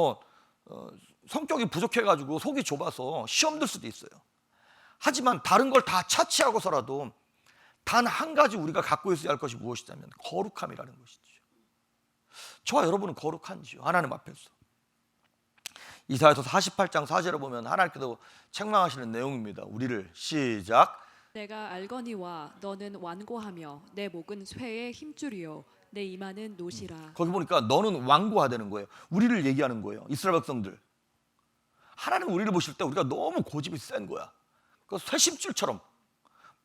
성격이 부족해가지고 속이 좁아서 시험 들 수도 있어요. 하지만 다른 걸 다 차치하고서라도 단 한 가지 우리가 갖고 있어야 할 것이 무엇이냐면 거룩함이라는 것이죠. 저와 여러분은 거룩한지요, 하나님 앞에서. 이사야서 48장 4절에 보면 하나님께서 책망하시는 내용입니다. 우리를 시작. 내가 알거니와 너는 완고하며 내 목은 쇠의 힘줄이요 내 이마는 노시라. 거기 보니까 너는 완고하다는 거예요. 우리를 얘기하는 거예요. 이스라엘 백성들. 하나님 우리를 보실 때 우리가 너무 고집이 센 거야. 그 쇠심줄처럼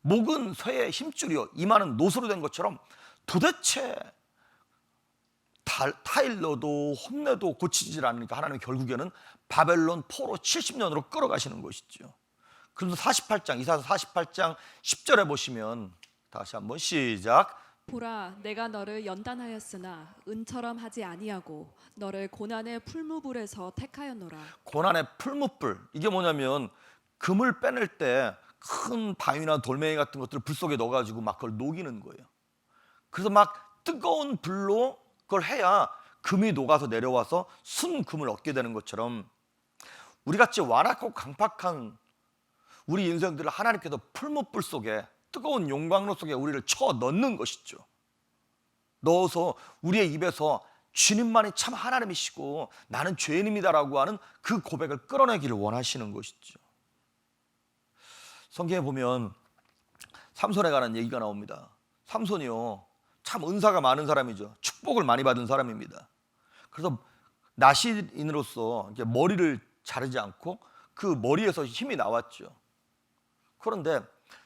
목은 쇠의 힘줄이요 이마는 노수로 된 것처럼 도대체 타일러도 혼내도 고치질 않으니까 하나님이 결국에는 바벨론 포로 70년으로 끌어가시는 것이죠. 그래서 48장 이사야서 48장 10절에 보시면 다시 한번 시작. 보라 내가 너를 연단하였으나 은처럼 하지 아니하고 너를 고난의 풀무불에서 택하였노라. 고난의 풀무불, 이게 뭐냐면 금을 빼낼 때 큰 바위나 돌멩이 같은 것들을 불 속에 넣어가지고 막 그걸 녹이는 거예요. 그래서 막 뜨거운 불로 그걸 해야 금이 녹아서 내려와서 순금을 얻게 되는 것처럼 우리같이 완악하고 강팍한 우리 인생들을 하나님께서 풀무불 속에 뜨거운 용광로 속에 우리를 쳐 넣는 것이죠. 넣어서 우리의 입에서 주님만이 참 하나님이시고 나는 죄인입니다라고 하는 그 고백을 끌어내기를 원하시는 것이죠. 성경에 보면 삼손에 관한 얘기가 나옵니다. 삼손이요 참 은사가 많은 사람이죠. 축복을 많이 받은 사람입니다. 그래서 나시인으로서 이제 머리를 자르지 않고 그 머리에서 힘이 나왔죠. 그런데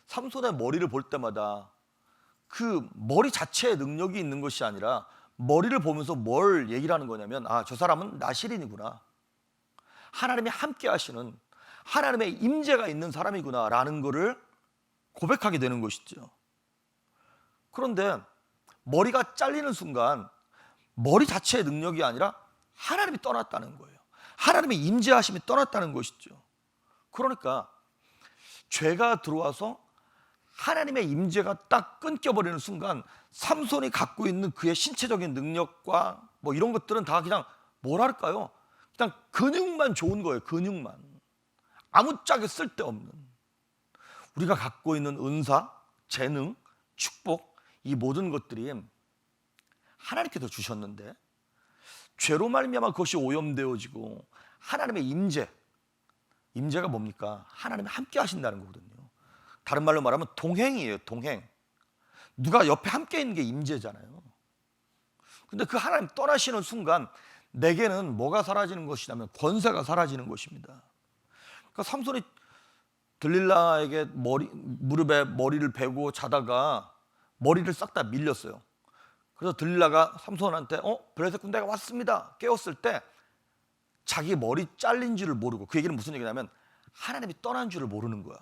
삼손의 머리를 볼 때마다 그 머리 자체에 능력이 있는 것이 아니라 머리를 보면서 뭘 얘기를 하는 거냐면 저 사람은 나실인이구나, 하나님이 함께 하시는 하나님의 임재가 있는 사람이구나 라는 것을 고백하게 되는 것이죠. 그런데 머리가 잘리는 순간 머리 자체의 능력이 아니라 하나님이 떠났다는 거예요. 하나님의 임재하심이 떠났다는 것이죠. 그러니까 죄가 들어와서 하나님의 임재가 딱 끊겨버리는 순간 삼손이 갖고 있는 그의 신체적인 능력과 이런 것들은 다 그냥 뭐랄까요, 그냥 근육만 좋은 거예요. 근육만. 아무짝에 쓸데없는 우리가 갖고 있는 은사, 재능, 축복, 이 모든 것들이 하나님께서 주셨는데 죄로 말미암아 그것이 오염되어지고 하나님의 임재가 뭡니까? 하나님이 함께 하신다는 거거든요. 다른 말로 말하면 동행이에요. 동행. 누가 옆에 함께 있는 게 임재잖아요. 근데 그 하나님 떠나시는 순간 내게는 뭐가 사라지는 것이냐면 권세가 사라지는 것입니다. 그러니까 삼손이 들릴라에게 무릎에 머리를 베고 자다가 머리를 싹 다 밀렸어요. 그래서 들릴라가 삼손한테 블레셋 군대가 왔습니다 깨웠을 때 자기 머리 잘린 줄을 모르고, 그 얘기는 무슨 얘기냐면 하나님이 떠난 줄을 모르는 거야.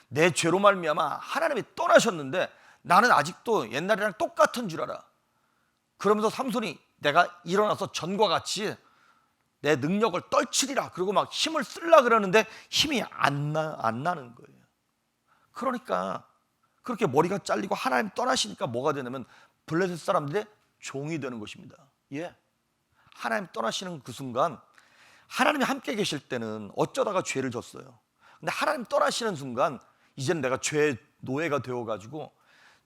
내 죄로 말미암아 하나님이 떠나셨는데 나는 아직도 옛날이랑 똑같은 줄 알아. 그러면서 삼손이 내가 일어나서 전과 같이 내 능력을 떨치리라 그러고 막 힘을 쓰려고 그러는데 힘이 안 나는 거예요. 그러니까 그렇게 머리가 잘리고 하나님 떠나시니까 뭐가 되냐면 블레셋 사람들의 종이 되는 것입니다. 하나님 떠나시는 그 순간 하나님이 함께 계실 때는 어쩌다가 죄를 졌어요. 근데 하나님 떠나시는 순간 이제는 내가 죄의 노예가 되어가지고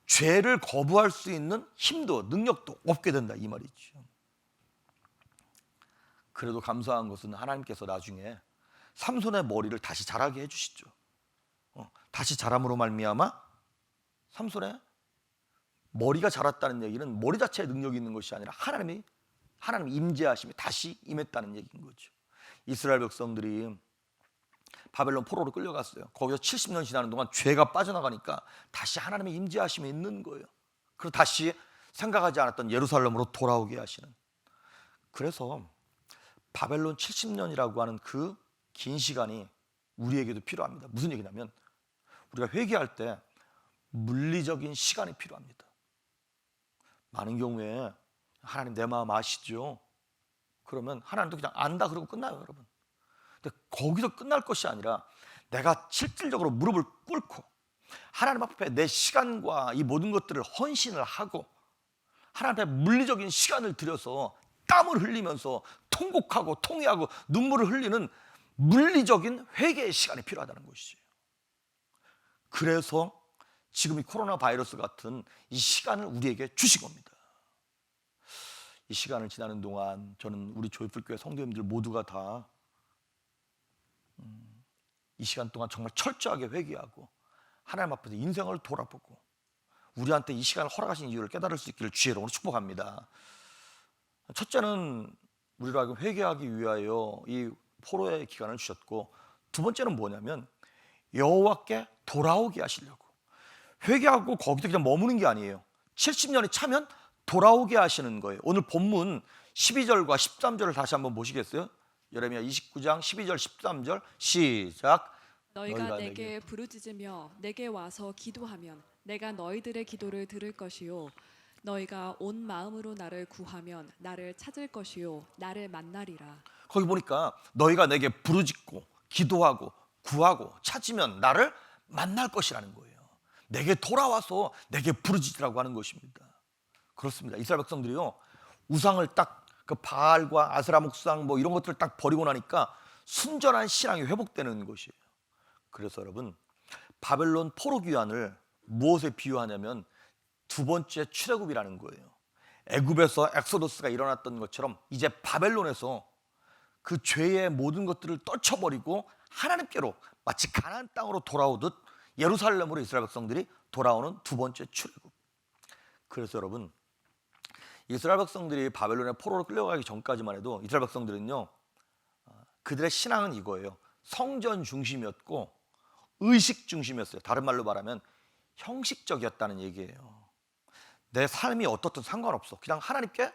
죄를 거부할 수 있는 힘도 능력도 없게 된다 이 말이죠. 그래도 감사한 것은 하나님께서 나중에 삼손의 머리를 다시 자라게 해주시죠. 다시 자람으로 말미암아 삼손의 머리가 자랐다는 얘기는 머리 자체에 능력이 있는 것이 아니라 하나님 임재하심이 다시 임했다는 얘기인 거죠. 이스라엘 백성들이 바벨론 포로로 끌려갔어요. 거기서 70년 지나는 동안 죄가 빠져나가니까 다시 하나님의 임재하심이 있는 거예요. 그리고 다시 생각하지 않았던 예루살렘으로 돌아오게 하시는. 그래서 바벨론 70년이라고 하는 그 긴 시간이 우리에게도 필요합니다. 무슨 얘기냐면 우리가 회개할 때 물리적인 시간이 필요합니다. 많은 경우에 하나님 내 마음 아시죠? 그러면 하나님도 그냥 안다 그러고 끝나요, 여러분. 근데 거기서 끝날 것이 아니라 내가 실질적으로 무릎을 꿇고 하나님 앞에 내 시간과 이 모든 것들을 헌신을 하고 하나님 앞에 물리적인 시간을 들여서 땀을 흘리면서 통곡하고 통회하고 눈물을 흘리는 물리적인 회개의 시간이 필요하다는 것이죠. 그래서 지금 이 코로나 바이러스 같은 이 시간을 우리에게 주신 겁니다. 이 시간을 지나는 동안 저는 우리 조이풀교회 성도님들 모두가 다 이 시간 동안 정말 철저하게 회개하고 하나님 앞에서 인생을 돌아보고 우리한테 이 시간을 허락하신 이유를 깨달을 수 있기를 주의 이름으로 축복합니다. 첫째는 우리로 하여금 회개하기 위하여 이 포로의 기간을 주셨고, 두 번째는 뭐냐면 여호와께 돌아오게 하시려고. 회개하고 거기서 그냥 머무는 게 아니에요. 70년이 차면 돌아오게 하시는 거예요. 오늘 본문 12절과 13절을 다시 한번 보시겠어요? 예레미야 29장 12절 13절 시작. 너희가 내게 부르짖으며 내게 와서 기도하면 내가 너희들의 기도를 들을 것이요 너희가 온 마음으로 나를 구하면 나를 찾을 것이요 나를 만나리라. 거기 보니까 너희가 내게 부르짖고 기도하고 구하고 찾으면 나를 만날 것이라는 거예요. 내게 돌아와서 내게 부르짖으라고 하는 것입니다. 그렇습니다. 이스라엘 백성들이요, 우상을 딱 그 바알과 아세라 목상 뭐 이런 것들을 딱 버리고 나니까 순전한 신앙이 회복되는 것이에요. 그래서 여러분, 바벨론 포로 귀환을 무엇에 비유하냐면 두 번째 출애굽이라는 거예요. 애굽에서 엑소더스가 일어났던 것처럼 이제 바벨론에서 그 죄의 모든 것들을 떨쳐버리고 하나님께로 마치 가나안 땅으로 돌아오듯 예루살렘으로 이스라엘 백성들이 돌아오는 두 번째 출애굽. 그래서 여러분, 이스라엘 백성들이 바벨론에 포로로 끌려가기 전까지만 해도 이스라엘 백성들은요, 그들의 신앙은 이거예요. 성전 중심이었고 의식 중심이었어요. 다른 말로 말하면 형식적이었다는 얘기예요. 내 삶이 어떻든 상관없어. 그냥 하나님께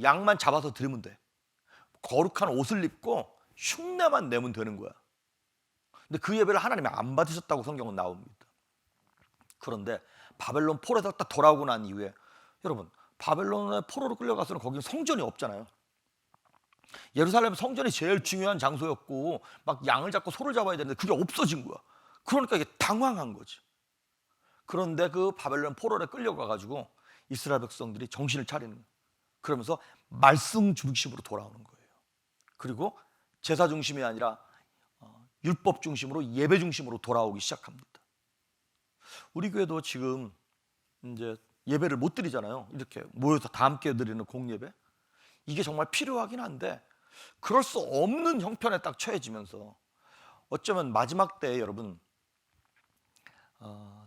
양만 잡아서 드리면 돼. 거룩한 옷을 입고 흉내만 내면 되는 거야. 근데 그 예배를 하나님이 안 받으셨다고 성경은 나옵니다. 그런데 바벨론 포로에서 딱 돌아오고 난 이후에, 여러분, 바벨론의 포로로 끌려가서는 거기는 성전이 없잖아요. 예루살렘 성전이 제일 중요한 장소였고 막 양을 잡고 소를 잡아야 되는데 그게 없어진 거야. 그러니까 이게 당황한 거지. 그런데 그 바벨론 포로에 끌려가가지고 이스라엘 백성들이 정신을 차리는 거예요. 그러면서 말씀 중심으로 돌아오는 거예요. 그리고 제사 중심이 아니라 율법 중심으로, 예배 중심으로 돌아오기 시작합니다. 우리 교회도 지금 이제 예배를 못 드리잖아요. 이렇게 모여서 다 함께 드리는 공예배. 이게 정말 필요하긴 한데 그럴 수 없는 형편에 딱 처해지면서 어쩌면 마지막 때에 여러분,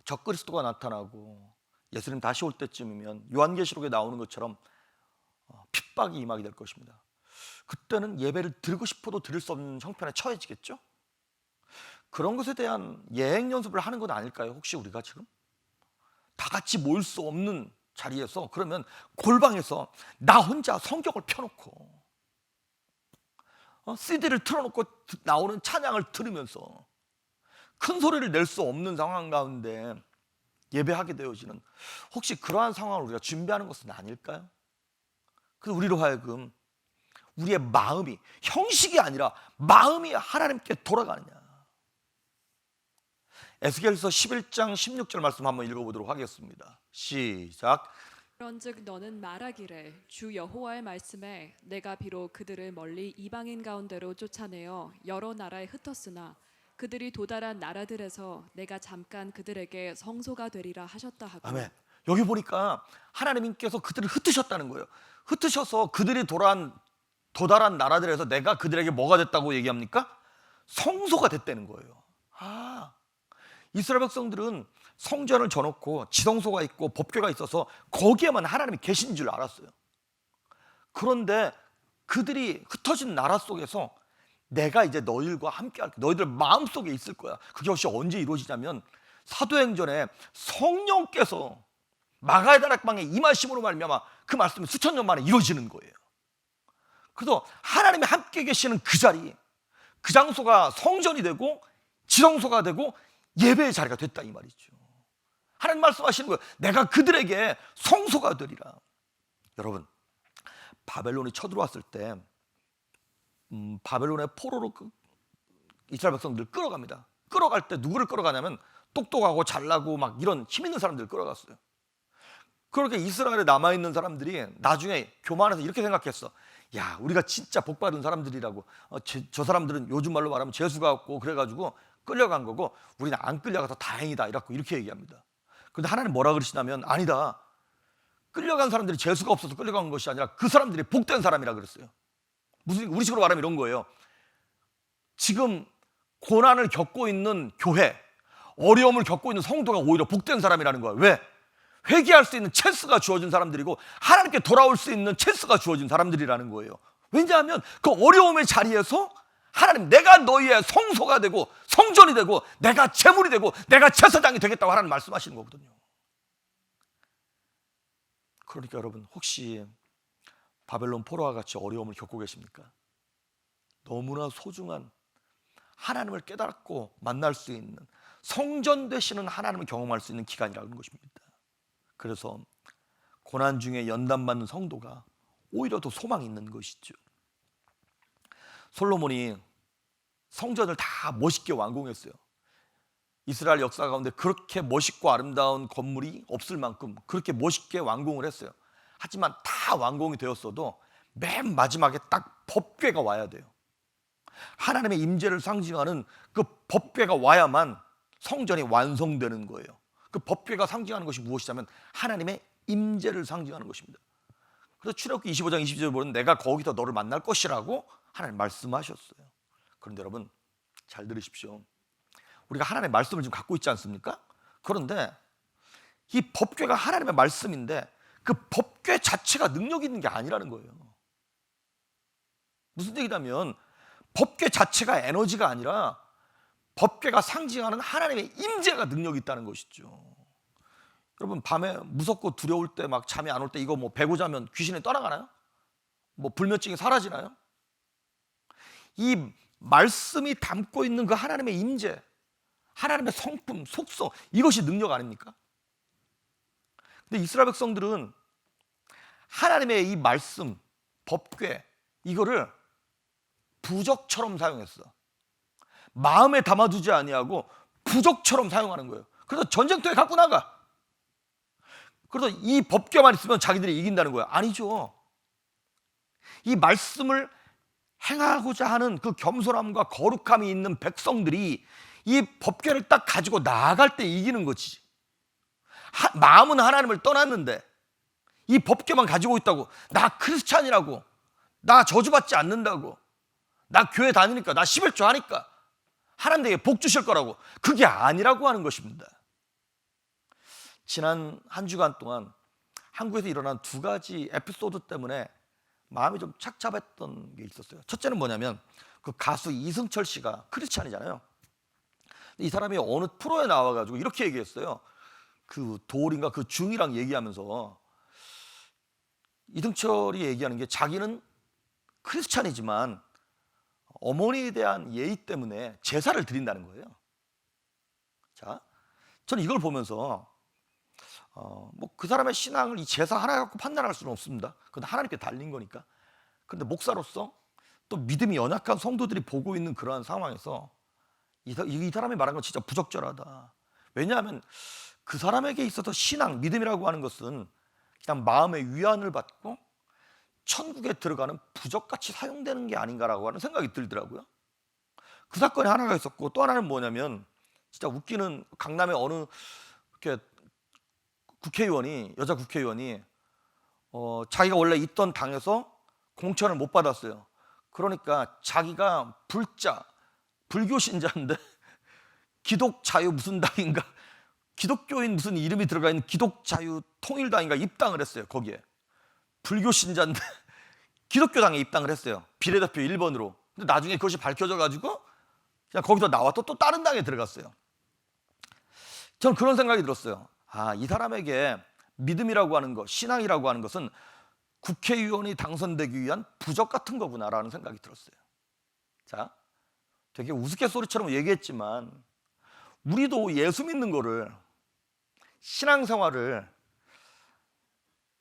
적그리스도가 나타나고 예수님 다시 올 때쯤이면 요한계시록에 나오는 것처럼 핍박이 임하게 될 것입니다. 그때는 예배를 드리고 싶어도 드릴 수 없는 형편에 처해지겠죠? 그런 것에 대한 예행 연습을 하는 건 아닐까요? 혹시 우리가 지금 다 같이 모일 수 없는 자리에서, 그러면 골방에서 나 혼자 성경을 펴놓고 CD를 틀어놓고 나오는 찬양을 들으면서 큰 소리를 낼 수 없는 상황 가운데 예배하게 되어지는, 혹시 그러한 상황을 우리가 준비하는 것은 아닐까요? 그래서 우리로 하여금 우리의 마음이, 형식이 아니라 마음이 하나님께 돌아가느냐. 에스겔서 11장 16절 말씀 한번 읽어보도록 하겠습니다. 시작. 그런즉 너는 말하기를 주 여호와의 말씀에 내가 비록 그들을 멀리 이방인 가운데로 쫓아내어 여러 나라에 흩었으나 그들이 도달한 나라들에서 내가 잠깐 그들에게 성소가 되리라 하셨다 하고. 아멘. 여기 보니까 하나님께서 그들을 흩으셨다는 거예요. 흩으셔서 그들이 도달한 나라들에서 내가 그들에게 뭐가 됐다고 얘기합니까? 성소가 됐다는 거예요. 이스라엘 백성들은 성전을 져놓고 지성소가 있고 법궤가 있어서 거기에만 하나님이 계신 줄 알았어요. 그런데 그들이 흩어진 나라 속에서 내가 이제 너희들과 함께 할게, 너희들 마음속에 있을 거야. 그것이 언제 이루어지냐면 사도행전에 성령께서 마가의 다락방에 임하심으로 말미암아 그 말씀이 수천 년 만에 이루어지는 거예요. 그래서 하나님이 함께 계시는 그 자리, 그 장소가 성전이 되고 지성소가 되고 예배의 자리가 됐다 이 말이죠. 하나님 말씀하시는 거예요. 내가 그들에게 성소가 되리라. 여러분, 바벨론이 쳐들어왔을 때 바벨론의 포로로 이스라엘 백성들을 끌어갑니다. 끌어갈 때 누구를 끌어가냐면 똑똑하고 잘나고 막 이런 힘 있는 사람들을 끌어갔어요. 그렇게 이스라엘에 남아있는 사람들이 나중에 교만해서 이렇게 생각했어. 야, 우리가 진짜 복받은 사람들이라고. 저 사람들은 요즘 말로 말하면 재수가 없고 그래가지고 끌려간 거고 우리는 안 끌려가서 다행이다 이렇게 얘기합니다. 그런데 하나님 뭐라 그러시냐면 아니다. 끌려간 사람들이 재수가 없어서 끌려간 것이 아니라 그 사람들이 복된 사람이라 그랬어요. 무슨 우리식으로 말하면 이런 거예요. 지금 고난을 겪고 있는 교회, 어려움을 겪고 있는 성도가 오히려 복된 사람이라는 거예요. 왜? 회개할 수 있는 찬스가 주어진 사람들이고 하나님께 돌아올 수 있는 찬스가 주어진 사람들이라는 거예요. 왜냐하면 그 어려움의 자리에서 하나님, 내가 너희의 성소가 되고 성전이 되고 내가 제물이 되고 내가 제사장이 되겠다고 하나님 말씀하시는 거거든요. 그러니까 여러분, 혹시 바벨론 포로와 같이 어려움을 겪고 계십니까? 너무나 소중한 하나님을 깨닫고 만날 수 있는 성전 되시는 하나님을 경험할 수 있는 기간이라는 것입니다. 그래서 고난 중에 연단받는 성도가 오히려 더 소망이 있는 것이죠. 솔로몬이 성전을 다 멋있게 완공했어요. 이스라엘 역사 가운데 그렇게 멋있고 아름다운 건물이 없을 만큼 그렇게 멋있게 완공을 했어요. 하지만 다 완공이 되었어도 맨 마지막에 딱 법궤가 와야 돼요. 하나님의 임재를 상징하는 그 법궤가 와야만 성전이 완성되는 거예요. 그 법궤가 상징하는 것이 무엇이냐면 하나님의 임재를 상징하는 것입니다. 그래서 출애굽기 25장 22절에 보면 내가 거기서 너를 만날 것이라고 하나님 말씀하셨어요. 그런데 여러분 잘 들으십시오. 우리가 하나님의 말씀을 지금 갖고 있지 않습니까? 그런데 이 법궤가 하나님의 말씀인데 그 법궤 자체가 능력이 있는 게 아니라는 거예요. 무슨 얘기냐면 법궤 자체가 에너지가 아니라 법궤가 상징하는 하나님의 임재가 능력이 있다는 것이죠. 여러분 밤에 무섭고 두려울 때 막 잠이 안 올 때 이거 뭐 베고 자면 귀신이 떠나가나요? 뭐 불면증이 사라지나요? 이 말씀이 담고 있는 그 하나님의 임재, 하나님의 성품, 속성, 이것이 능력 아닙니까? 근데 이스라엘 백성들은 하나님의 이 말씀, 법궤 이거를 부적처럼 사용했어. 마음에 담아두지 아니하고 부적처럼 사용하는 거예요. 그래서 전쟁터에 갖고 나가. 그래서 이 법궤만 있으면 자기들이 이긴다는 거예요. 아니죠. 이 말씀을 행하고자 하는 그 겸손함과 거룩함이 있는 백성들이 이 법궤를 딱 가지고 나아갈 때 이기는 거지. 마음은 하나님을 떠났는데 이 법궤만 가지고 있다고 나 크리스찬이라고, 나 저주받지 않는다고, 나 교회 다니니까, 나 11조 하니까 하나님 내게 복 주실 거라고, 그게 아니라고 하는 것입니다. 지난 한 주간 동안 한국에서 일어난 두 가지 에피소드 때문에 마음이 좀 착잡했던 게 있었어요. 첫째는 뭐냐면 그 가수 이승철 씨가 크리스찬이잖아요. 이 사람이 어느 프로에 나와가지고 이렇게 얘기했어요. 그 도울인가 그 중이랑 얘기하면서 이승철이 얘기하는 게 자기는 크리스찬이지만 어머니에 대한 예의 때문에 제사를 드린다는 거예요. 자, 저는 이걸 보면서 뭐 그 사람의 신앙을 이 제사 하나 갖고 판단할 수는 없습니다. 그건 하나님께 달린 거니까. 그런데 목사로서 또 믿음이 연약한 성도들이 보고 있는 그러한 상황에서 이 사람이 말한 건 진짜 부적절하다. 왜냐하면 그 사람에게 있어서 신앙, 믿음이라고 하는 것은 그냥 마음의 위안을 받고 천국에 들어가는 부적같이 사용되는 게 아닌가라고 하는 생각이 들더라고요. 그 사건이 하나가 있었고, 또 하나는 뭐냐면 진짜 웃기는, 강남의 어느 이렇게 국회의원이, 여자 국회의원이 자기가 원래 있던 당에서 공천을 못 받았어요. 그러니까 자기가 불교 신자인데 기독자유 무슨 당인가, 기독교인 무슨 이름이 들어가 있는 기독자유 통일당인가 입당을 했어요. 거기에 불교 신자인데 기독교당에 입당을 했어요. 비례대표 1번으로. 근데 나중에 그것이 밝혀져 가지고 그냥 거기서 나왔다 또 다른 당에 들어갔어요. 저는 그런 생각이 들었어요. 이 사람에게 믿음이라고 하는 것, 신앙이라고 하는 것은 국회의원이 당선되기 위한 부적 같은 거구나라는 생각이 들었어요. 자, 되게 우스갯소리처럼 얘기했지만 우리도 예수 믿는 거를, 신앙생활을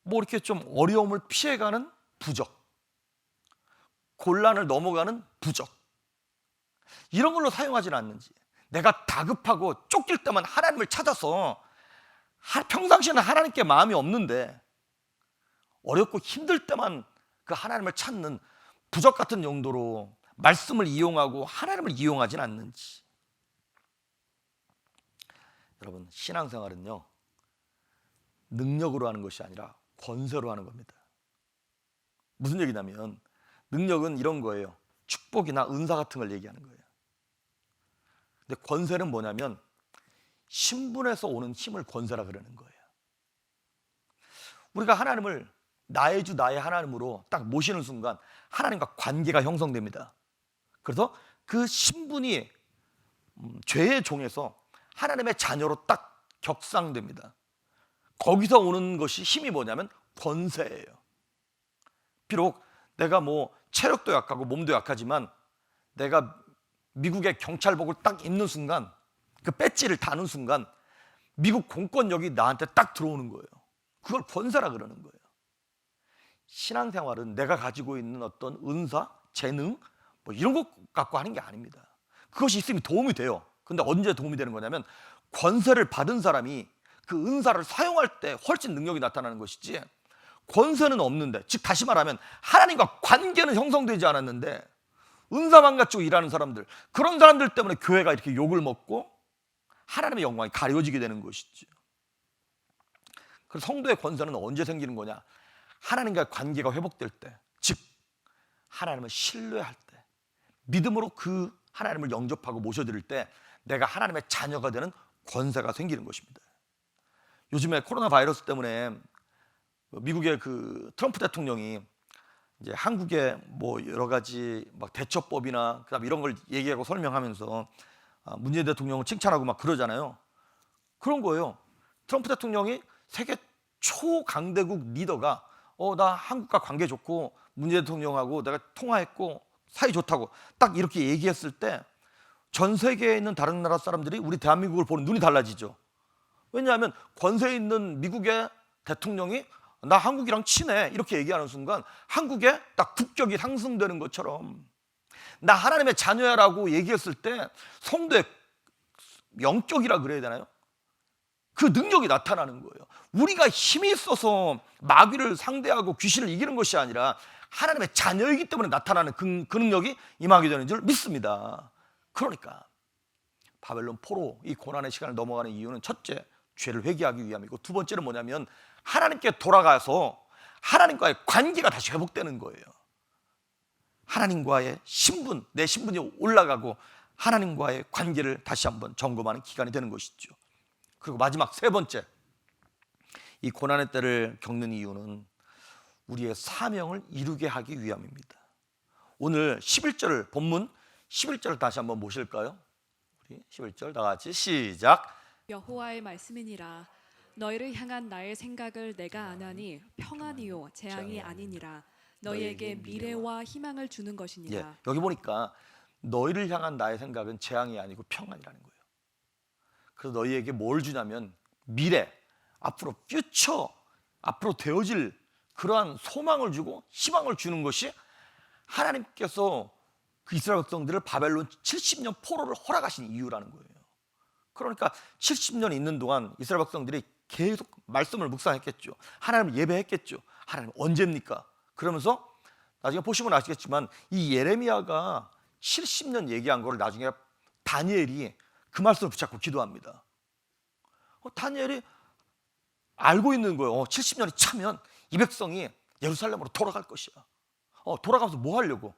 뭐 이렇게 좀 어려움을 피해가는 부적, 곤란을 넘어가는 부적, 이런 걸로 사용하지는 않는지. 내가 다급하고 쫓길 때만 하나님을 찾아서, 평상시에는 하나님께 마음이 없는데 어렵고 힘들 때만 그 하나님을 찾는 부적 같은 용도로 말씀을 이용하고 하나님을 이용하진 않는지. 여러분, 신앙생활은요, 능력으로 하는 것이 아니라 권세로 하는 겁니다. 무슨 얘기냐면, 능력은 이런 거예요. 축복이나 은사 같은 걸 얘기하는 거예요. 근데 권세는 뭐냐면 신분에서 오는 힘을 권세라 그러는 거예요. 우리가 하나님을 나의 주 나의 하나님으로 딱 모시는 순간 하나님과 관계가 형성됩니다. 그래서 그 신분이 죄의 종에서 하나님의 자녀로 딱 격상됩니다. 거기서 오는 것이, 힘이 뭐냐면 권세예요. 비록 내가 뭐 체력도 약하고 몸도 약하지만 내가 미국의 경찰복을 딱 입는 순간, 그 배지를 다는 순간 미국 공권력이 나한테 딱 들어오는 거예요. 그걸 권세라 그러는 거예요. 신앙생활은 내가 가지고 있는 어떤 은사, 재능 뭐 이런 것 갖고 하는 게 아닙니다. 그것이 있으면 도움이 돼요. 근데 언제 도움이 되는 거냐면 권세를 받은 사람이 그 은사를 사용할 때 훨씬 능력이 나타나는 것이지, 권세는 없는데, 즉 다시 말하면 하나님과 관계는 형성되지 않았는데 은사만 가지고 일하는 사람들, 그런 사람들 때문에 교회가 이렇게 욕을 먹고 하나님의 영광이 가려지게 되는 것이죠. 그래서 성도의 권세는 언제 생기는 거냐? 하나님과의 관계가 회복될 때, 즉 하나님을 신뢰할 때, 믿음으로 그 하나님을 영접하고 모셔드릴 때 내가 하나님의 자녀가 되는 권세가 생기는 것입니다. 요즘에 코로나 바이러스 때문에 미국의 그 트럼프 대통령이 이제 한국의 뭐 여러 가지 막 대처법이나 그다음 이런 걸 얘기하고 설명하면서 문재인 대통령을 칭찬하고 막 그러잖아요. 그런 거예요. 트럼프 대통령이 세계 초강대국 리더가 나 한국과 관계 좋고 문재인 대통령하고 내가 통화했고 사이 좋다고 딱 이렇게 얘기했을 때 전 세계에 있는 다른 나라 사람들이 우리 대한민국을 보는 눈이 달라지죠. 왜냐하면 권세 있는 미국의 대통령이 나 한국이랑 친해 이렇게 얘기하는 순간 한국에 딱 국격이 상승되는 것처럼, 나 하나님의 자녀야라고 얘기했을 때 성도의 영격이라 그래야 되나요? 그 능력이 나타나는 거예요. 우리가 힘이 있어서 마귀를 상대하고 귀신을 이기는 것이 아니라 하나님의 자녀이기 때문에 나타나는 그 능력이 임하게 되는 줄 믿습니다. 그러니까 바벨론 포로 이 고난의 시간을 넘어가는 이유는 첫째, 죄를 회개하기 위함이고, 두 번째는 뭐냐면 하나님께 돌아가서 하나님과의 관계가 다시 회복되는 거예요. 하나님과의 신분, 내 신분이 올라가고 하나님과의 관계를 다시 한번 점검하는 기간이 되는 것이죠. 그리고 마지막 세 번째, 이 고난의 때를 겪는 이유는 우리의 사명을 이루게 하기 위함입니다. 오늘 11절 본문 11절을 다시 한번 보실까요? 우리 11절 다 같이 시작. 여호와의 말씀이니라. 너희를 향한 나의 생각을 내가 아나니 평안이요 재앙이 아니니라. 너희에게 미래와 희망을 주는 것이니라. 여기 보니까 너희를 향한 나의 생각은 재앙이 아니고 평안이라는 거예요. 그래서 너희에게 뭘 주냐면 미래, 앞으로 퓨처, 앞으로 되어질 그러한 소망을 주고 희망을 주는 것이 하나님께서 그 이스라엘 백성들을 바벨론 70년 포로를 허락하신 이유라는 거예요. 그러니까 70년 있는 동안 이스라엘 백성들이 계속 말씀을 묵상했겠죠. 하나님을 예배했겠죠. 하나님 언제입니까? 그러면서 나중에 보시면 아시겠지만 이 예레미야가 70년 얘기한 거를 나중에 다니엘이 그 말씀을 붙잡고 기도합니다. 다니엘이 알고 있는 거예요. 70년이 차면 이 백성이 예루살렘으로 돌아갈 것이야. 돌아가면서 뭐 하려고?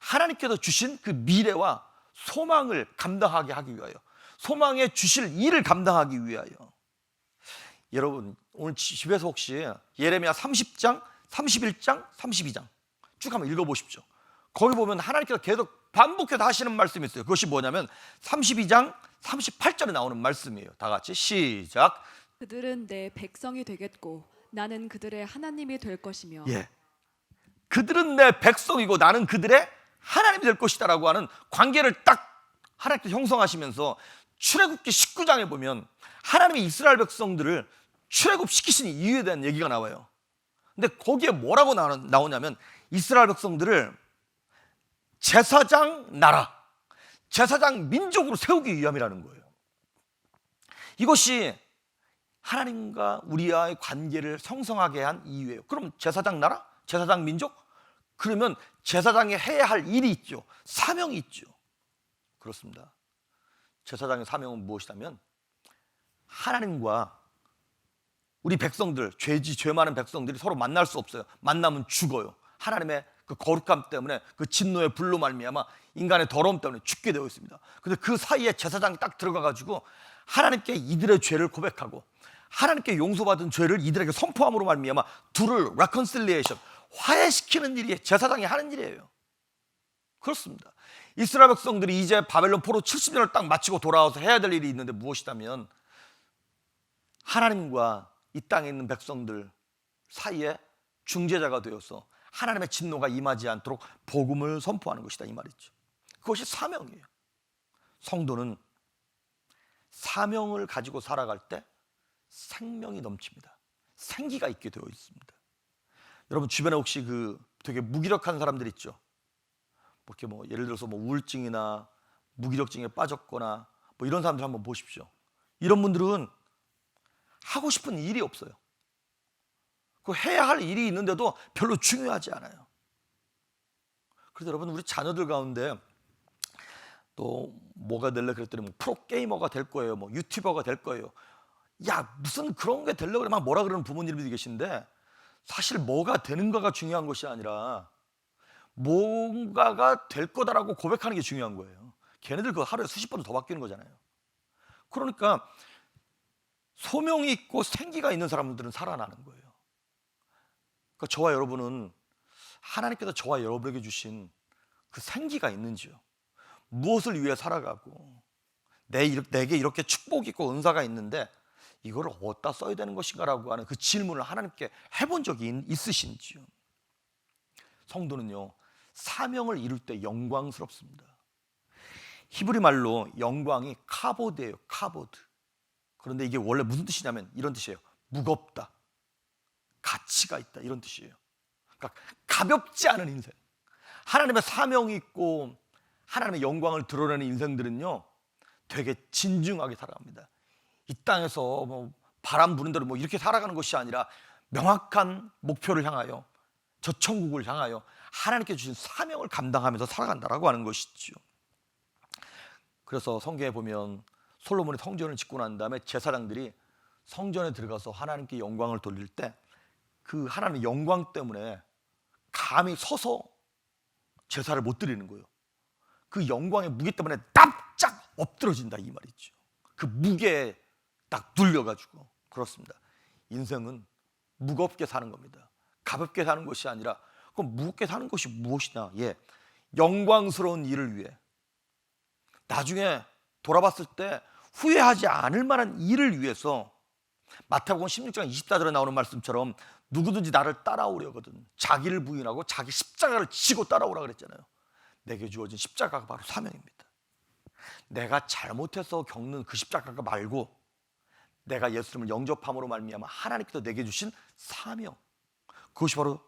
하나님께서 주신 그 미래와 소망을 감당하게 하기 위하여, 소망에 주실 일을 감당하기 위하여. 여러분 오늘 집에서 혹시 예레미야 30장, 31장, 32장 쭉 한번 읽어보십시오. 거기 보면 하나님께서 계속 반복해서 하시는 말씀이 있어요. 그것이 뭐냐면 32장 38절에 나오는 말씀이에요. 다 같이 시작. 그들은 내 백성이 되겠고 나는 그들의 하나님이 될 것이며 그들은 내 백성이고 나는 그들의 하나님이 될 것이다 라고 하는 관계를 딱 하나님께서 형성하시면서 출애굽기 19장에 보면 하나님이 이스라엘 백성들을 출애굽시키신 이유에 대한 얘기가 나와요. 근데 거기에 뭐라고 나오냐면 이스라엘 백성들을 제사장 나라, 제사장 민족으로 세우기 위함이라는 거예요. 이것이 하나님과 우리와의 관계를 형성하게 한 이유예요. 그럼 제사장 나라? 제사장 민족? 그러면 제사장이 해야 할 일이 있죠. 사명이 있죠. 그렇습니다. 제사장의 사명은 무엇이냐면 하나님과 우리 백성들, 죄 많은 백성들이 서로 만날 수 없어요. 만나면 죽어요. 하나님의 그 거룩함 때문에, 그 진노의 불로 말미암아 인간의 더러움 때문에 죽게 되어 있습니다. 근데 그 사이에 제사장이 딱 들어가 가지고 하나님께 이들의 죄를 고백하고 하나님께 용서받은 죄를 이들에게 선포함으로 말미암아 둘을 reconciliation, 화해시키는 일이 제사장이 하는 일이에요. 그렇습니다. 이스라엘 백성들이 이제 바벨론 포로 70년을 딱 마치고 돌아와서 해야 될 일이 있는데 무엇이냐면 하나님과 이 땅에 있는 백성들 사이에 중재자가 되어서 하나님의 진노가 임하지 않도록 복음을 선포하는 것이다, 이 말이죠. 그것이 사명이에요. 성도는 사명을 가지고 살아갈 때 생명이 넘칩니다. 생기가 있게 되어 있습니다. 여러분 주변에 혹시 그 되게 무기력한 사람들 있죠? 이렇게 예를 들어서 우울증이나 무기력증에 빠졌거나 이런 사람들 한번 보십시오. 이런 분들은 하고 싶은 일이 없어요. 그 해야 할 일이 있는데도 별로 중요하지 않아요. 그래서 여러분 우리 자녀들 가운데 또 뭐가 될래 그랬더니 프로게이머가 될 거예요, 유튜버가 될 거예요. 야, 무슨 그런 게 되려고 그래 막 뭐라 그러는 부모님들이 계신데 사실 뭐가 되는가가 중요한 것이 아니라 뭔가가 될 거다라고 고백하는 게 중요한 거예요. 걔네들 그 하루에 수십 번도 더 바뀌는 거잖아요. 그러니까 소명이 있고 생기가 있는 사람들은 살아나는 거예요. 그러니까 저와 여러분은 하나님께서 저와 여러분에게 주신 그 생기가 있는지요? 무엇을 위해 살아가고 내게 이렇게 축복이 있고 은사가 있는데 이거를 어디다 써야 되는 것인가라고 하는 그 질문을 하나님께 해본 적이 있으신지요? 성도는요, 사명을 이룰 때 영광스럽습니다. 히브리 말로 영광이 카보드예요, 카보드. 그런데 이게 원래 무슨 뜻이냐면 이런 뜻이에요. 무겁다, 가치가 있다, 이런 뜻이에요. 그러니까 가볍지 않은 인생, 하나님의 사명이 있고 하나님의 영광을 드러내는 인생들은요 되게 진중하게 살아갑니다. 이 땅에서 바람 부는 대로 이렇게 살아가는 것이 아니라 명확한 목표를 향하여, 저 천국을 향하여 하나님께 주신 사명을 감당하면서 살아간다라고 하는 것이죠. 그래서 성경에 보면 솔로몬이 성전을 짓고 난 다음에 제사장들이 성전에 들어가서 하나님께 영광을 돌릴 때 그 하나님의 영광 때문에 감히 서서 제사를 못 드리는 거예요. 그 영광의 무게 때문에 납작 엎드러진다, 이 말이죠. 그 무게에 딱 눌려가지고. 그렇습니다. 인생은 무겁게 사는 겁니다. 가볍게 사는 것이 아니라, 그럼 무겁게 사는 것이 무엇이냐? 영광스러운 일을 위해, 나중에 돌아봤을 때 후회하지 않을 만한 일을 위해서, 마태복음 16장 24절에 나오는 말씀처럼 누구든지 나를 따라오려거든 자기를 부인하고 자기 십자가를 지고 따라오라 그랬잖아요. 내게 주어진 십자가가 바로 사명입니다. 내가 잘못해서 겪는 그 십자가가 말고 내가 예수님을 영접함으로 말미암아 하나님께서 내게 주신 사명, 그것이 바로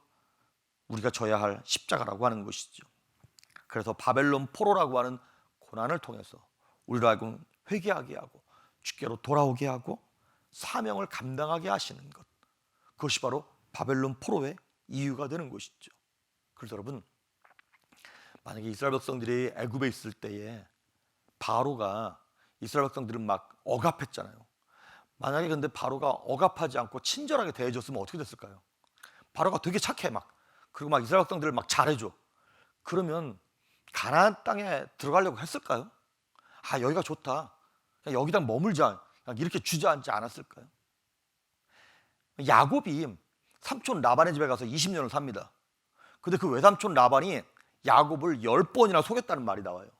우리가 져야 할 십자가라고 하는 것이죠. 그래서 바벨론 포로라고 하는 고난을 통해서 우리를 알고 회개하게 하고 주께로 돌아오게 하고 사명을 감당하게 하시는 것, 그것이 바로 바벨론 포로의 이유가 되는 것이죠. 그래서 여러분, 만약에 이스라엘 백성들이 애굽에 있을 때에 바로가 이스라엘 백성들은 막 억압했잖아요. 만약에 근데 바로가 억압하지 않고 친절하게 대해줬으면 어떻게 됐을까요? 바로가 되게 착해 막. 그리고 막 이스라엘 백성들을 막 잘해줘. 그러면 가나안 땅에 들어가려고 했을까요? 아, 여기가 좋다, 그냥 여기다 머물자, 그냥 이렇게 주저앉지 않았을까요? 야곱이 삼촌 라반의 집에 가서 20년을 삽니다. 근데 그 외삼촌 라반이 야곱을 10번이나 속였다는 말이 나와요.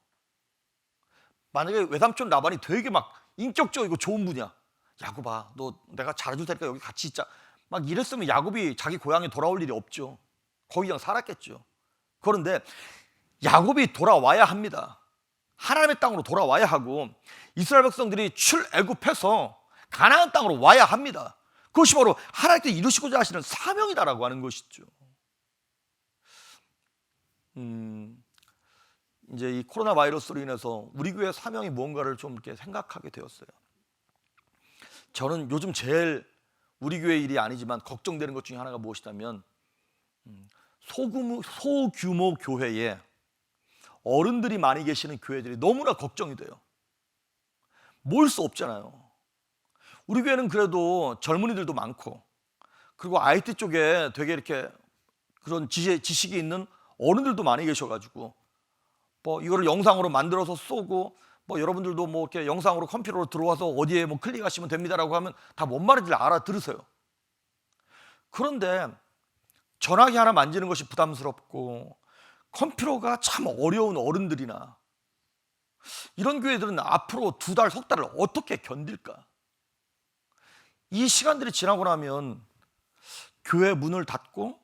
만약에 외삼촌 라반이 되게 막 인격적이고 좋은 분이야. 야곱아, 너 내가 잘해줄 테니까 여기 같이 있자, 막 이랬으면 야곱이 자기 고향에 돌아올 일이 없죠. 거기 그냥 살았겠죠. 그런데 야곱이 돌아와야 합니다. 하나님의 땅으로 돌아와야 하고 이스라엘 백성들이 출애굽해서 가나안 땅으로 와야 합니다. 그것이 바로 하나님께서 이루시고자 하시는 사명이다라고 하는 것이죠. 이제 이 코로나 바이러스로 인해서 우리 교회 사명이 무언가를 좀 이렇게 생각하게 되었어요. 저는 요즘 제일 우리 교회 일이 아니지만 걱정되는 것 중에 하나가 무엇이냐면 소규모 교회에 어른들이 많이 계시는 교회들이 너무나 걱정이 돼요. 모일 수 없잖아요. 우리 교회는 그래도 젊은이들도 많고, 그리고 IT 쪽에 되게 이렇게 그런 지식이 있는 어른들도 많이 계셔가지고 뭐 이거를 영상으로 만들어서 쏘고, 뭐 여러분들도 뭐 이렇게 영상으로 컴퓨터로 들어와서 어디에 뭐 클릭하시면 됩니다라고 하면 다 뭔 말인지 알아들으세요. 그런데 전화기 하나 만지는 것이 부담스럽고 컴퓨터가 참 어려운 어른들이나 이런 교회들은 앞으로 2달, 석 달을 어떻게 견딜까? 이 시간들이 지나고 나면 교회 문을 닫고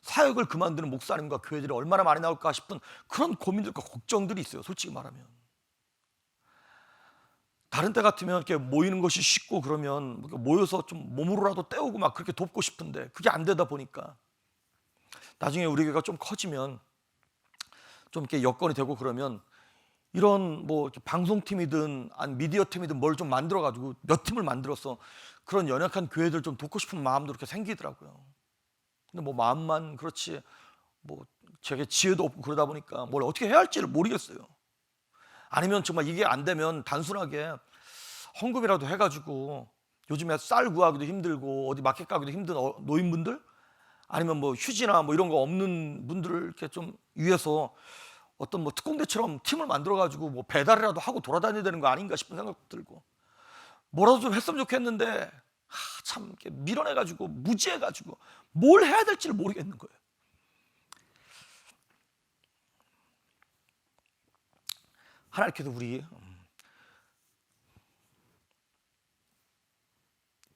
사역을 그만두는 목사님과 교회들이 얼마나 많이 나올까 싶은 그런 고민들과 걱정들이 있어요. 솔직히 말하면 다른 때 같으면 이렇게 모이는 것이 쉽고 그러면 모여서 좀 몸으로라도 때우고 막 그렇게 돕고 싶은데 그게 안 되다 보니까 나중에 우리 교회가 좀 커지면 좀 이렇게 여건이 되고 그러면 이런 뭐 방송팀이든 아니 미디어 팀이든 뭘 좀 만들어 가지고 몇 팀을 만들어서 그런 연약한 교회들 좀 돕고 싶은 마음도 이렇게 생기더라고요. 근데 뭐 마음만 그렇지 뭐 제게 지혜도 없고 그러다 보니까 뭘 어떻게 해야 할지를 모르겠어요. 아니면 정말 이게 안 되면 단순하게 헌금이라도 해가지고 요즘에 쌀 구하기도 힘들고 어디 마켓 가기도 힘든 노인분들, 아니면 뭐 휴지나 뭐 이런 거 없는 분들을 이렇게 좀 위해서 어떤 뭐 특공대처럼 팀을 만들어가지고 뭐 배달이라도 하고 돌아다녀야 되는 거 아닌가 싶은 생각도 들고, 뭐라도 좀 했으면 좋겠는데 참 이렇게 밀어내가지고 무지해가지고 뭘 해야 될지를 모르겠는 거예요. 하나님께서 우리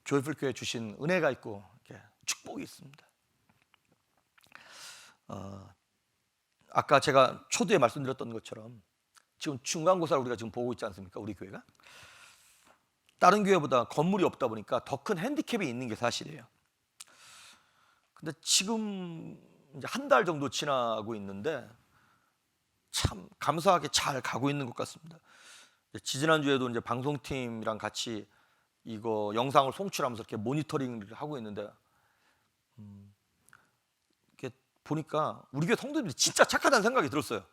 조이풀 교회 주신 은혜가 있고 이렇게 축복이 있습니다. 아까 제가 초두에 말씀드렸던 것처럼 지금 중간고사를 우리가 지금 보고 있지 않습니까? 우리 교회가 다른 교회보다 건물이 없다 보니까 더 큰 핸디캡이 있는 게 사실이에요. 근데 지금 이제 한 달 정도 지나고 있는데 참 감사하게 잘 가고 있는 것 같습니다. 지지난주에도 이제 방송팀이랑 같이 이거 영상을 송출하면서 이렇게 모니터링을 하고 있는데 이렇게 보니까 우리 교회 성도들이 진짜 착하다는 생각이 들었어요.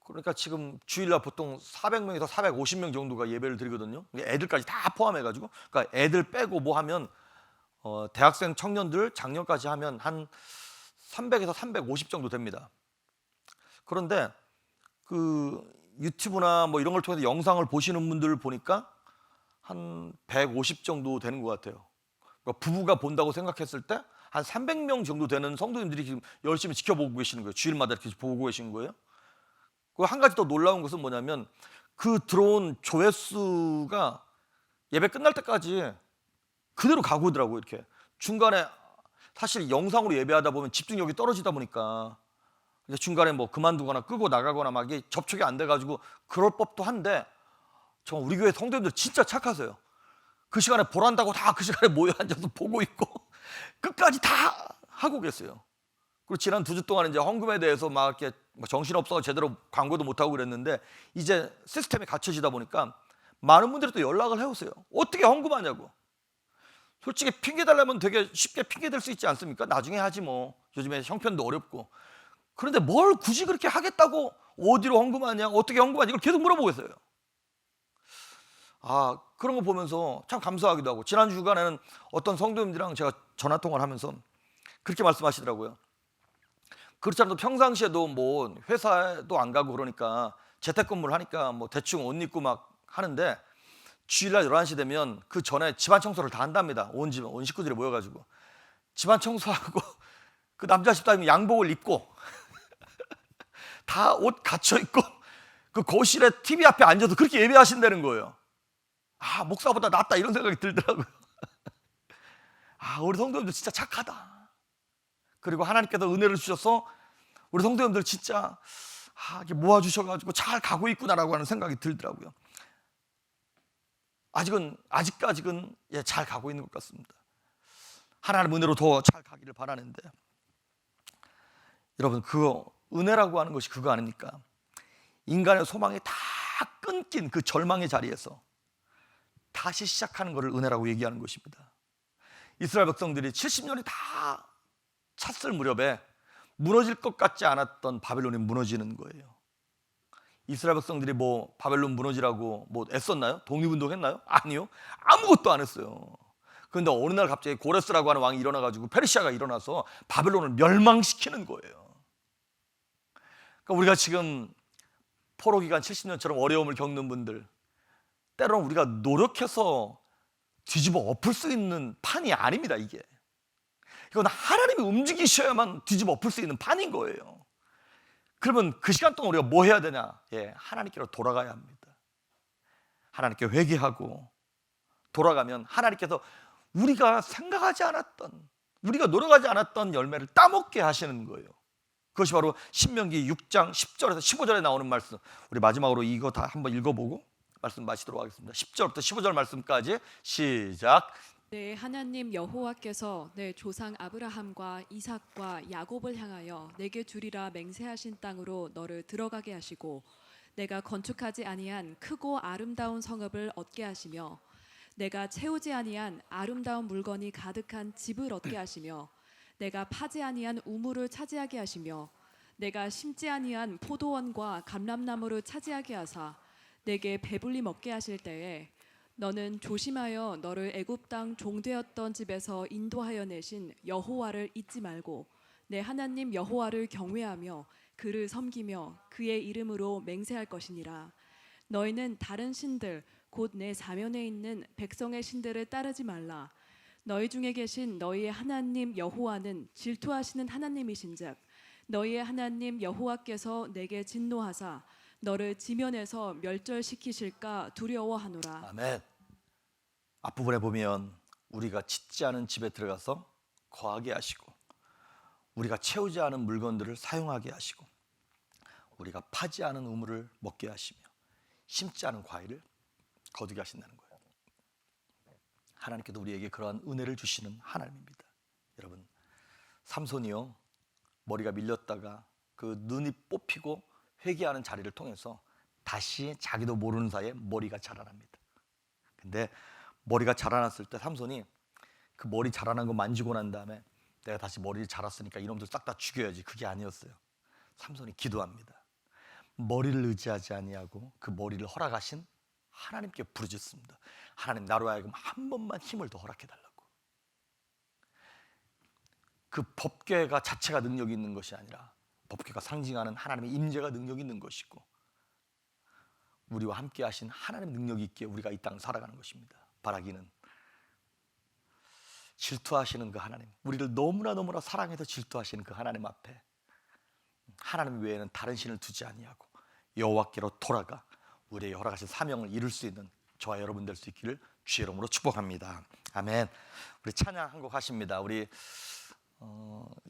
그러니까 지금 주일날 보통 400명에서 450명 정도가 예배를 드리거든요. 애들까지 다 포함해가지고, 그러니까 애들 빼고 뭐 하면 대학생 청년들 작년까지 하면 한 300에서 350 정도 됩니다. 그런데 그 유튜브나 뭐 이런 걸 통해서 영상을 보시는 분들을 보니까 한 150 정도 되는 것 같아요. 그러니까 부부가 본다고 생각했을 때 한 300명 정도 되는 성도님들이 지금 열심히 지켜보고 계시는 거예요. 주일마다 이렇게 보고 계신 거예요. 그 한 가지 더 놀라운 것은 뭐냐면 그 들어온 조회수가 예배 끝날 때까지 그대로 가고 있더라고요. 이렇게 중간에 사실 영상으로 예배하다 보면 집중력이 떨어지다 보니까 중간에 뭐 그만두거나 끄고 나가거나 막 이게 접촉이 안 돼가지고 그럴 법도 한데, 정말 우리 교회 성도님들 진짜 착하세요. 그 시간에 보란다고 다 그 시간에 모여 앉아서 보고 있고 끝까지 다 하고 계세요. 그리고 지난 2주 동안 이제 헌금에 대해서 막 이렇게 정신없어서 제대로 광고도 못 하고 그랬는데 이제 시스템이 갖춰지다 보니까 많은 분들이 또 연락을 해오세요. 어떻게 헌금하냐고. 솔직히 핑계 달라면 되게 쉽게 핑계 댈 수 있지 않습니까? 나중에 하지 뭐. 요즘에 형편도 어렵고. 그런데 뭘 굳이 그렇게 하겠다고 어디로 헌금하냐, 어떻게 헌금하냐 이걸 계속 물어보겠어요. 그런 거 보면서 참 감사하기도 하고, 지난 주간에는 어떤 성도님들이랑 제가 전화 통화를 하면서 그렇게 말씀하시더라고요. 그렇잖아도 평상시에도 뭐 회사에도 안 가고 그러니까 재택근무를 하니까 뭐 대충 옷 입고 막 하는데, 주일날 11시 되면 그 전에 집안 청소를 다 한답니다. 온 식구들이 모여가지고 집안 청소하고 그 남자 집사님이 양복을 입고 다 옷 갖춰 입고 그 거실에 TV 앞에 앉아서 그렇게 예배하신다는 거예요. 목사보다 낫다 이런 생각이 들더라고요. 우리 성도님들 진짜 착하다. 그리고 하나님께서 은혜를 주셔서 우리 성도님들 진짜 이렇게 모아주셔가지고 잘 가고 있구나라고 하는 생각이 들더라고요. 아직까지는 잘 가고 있는 것 같습니다. 하나님 은혜로 더 잘 가기를 바라는데, 여러분 그거 은혜라고 하는 것이 그거 아닙니까? 인간의 소망이 다 끊긴 그 절망의 자리에서 다시 시작하는 것을 은혜라고 얘기하는 것입니다. 이스라엘 백성들이 70년이 다 찼을 무렵에 무너질 것 같지 않았던 바벨론이 무너지는 거예요. 이스라엘 백성들이 뭐 바벨론 무너지라고 뭐 애썼나요? 독립운동했나요? 아니요, 아무것도 안 했어요. 그런데 어느 날 갑자기 고레스라고 하는 왕이 일어나가지고 페르시아가 일어나서 바벨론을 멸망시키는 거예요. 그러니까 우리가 지금 포로 기간 70년처럼 어려움을 겪는 분들, 때로는 우리가 노력해서 뒤집어 엎을 수 있는 판이 아닙니다. 이건 하나님이 움직이셔야만 뒤집어 엎을 수 있는 판인 거예요. 그러면 그 시간 동안 우리가 뭐 해야 되냐? 하나님께로 돌아가야 합니다. 하나님께 회개하고 돌아가면 하나님께서 우리가 생각하지 않았던, 우리가 노력하지 않았던 열매를 따먹게 하시는 거예요. 그것이 바로 신명기 6장 10절에서 15절에 나오는 말씀. 우리 마지막으로 이거 다 한번 읽어보고 말씀 마치도록 하겠습니다. 10절부터 15절 말씀까지 시작. 내 하나님 여호와께서 내 조상 아브라함과 이삭과 야곱을 향하여 내게 주리라 맹세하신 땅으로 너를 들어가게 하시고, 내가 건축하지 아니한 크고 아름다운 성읍을 얻게 하시며, 내가 채우지 아니한 아름다운 물건이 가득한 집을 얻게 하시며, 내가 파지 아니한 우물을 차지하게 하시며, 내가 심지 아니한 포도원과 감람나무를 차지하게 하사 내게 배불리 먹게 하실 때에, 너는 조심하여 너를 애굽 땅 종되었던 집에서 인도하여 내신 여호와를 잊지 말고 내 하나님 여호와를 경외하며 그를 섬기며 그의 이름으로 맹세할 것이니라. 너희는 다른 신들 곧 내 사면에 있는 백성의 신들을 따르지 말라. 너희 중에 계신 너희의 하나님 여호와는 질투하시는 하나님이신즉 너희의 하나님 여호와께서 내게 진노하사 너를 지면에서 멸절시키실까 두려워하노라. 아멘. 앞부분에 보면 우리가 짓지 않은 집에 들어가서 거하게 하시고, 우리가 채우지 않은 물건들을 사용하게 하시고, 우리가 파지 않은 우물을 먹게 하시며 심지 않은 과일을 거두게 하신다는 거예요. 하나님께도 우리에게 그러한 은혜를 주시는 하나님입니다. 여러분, 삼손이요, 머리가 밀렸다가 그 눈이 뽑히고 회개하는 자리를 통해서 다시 자기도 모르는 사이에 머리가 자라납니다. 근데 머리가 자라났을 때 삼손이 그 머리 자라난 거 만지고 난 다음에 내가 다시 머리를 자랐으니까 이놈들 싹 다 죽여야지, 그게 아니었어요. 삼손이 기도합니다. 머리를 의지하지 아니하고 그 머리를 허락하신 하나님께 부르짖습니다. 하나님, 나로 하여금 한 번만 힘을 더 허락해달라고. 그 법궤가 자체가 능력이 있는 것이 아니라 법궤가 상징하는 하나님의 임재가 능력이 있는 것이고, 우리와 함께 하신 하나님의 능력이 있기에 우리가 이 땅을 살아가는 것입니다. 바라기는 질투하시는 그 하나님, 우리를 너무나 사랑해서 질투하시는 그 하나님 앞에 하나님 외에는 다른 신을 두지 아니하고 여호와께로 돌아가 우리의 허락하신 사명을 이룰 수 있는 저와 여러분 될 수 있기를 주의 이름으로 축복합니다. 아멘. 우리 찬양 한 곡 하십니다. 우리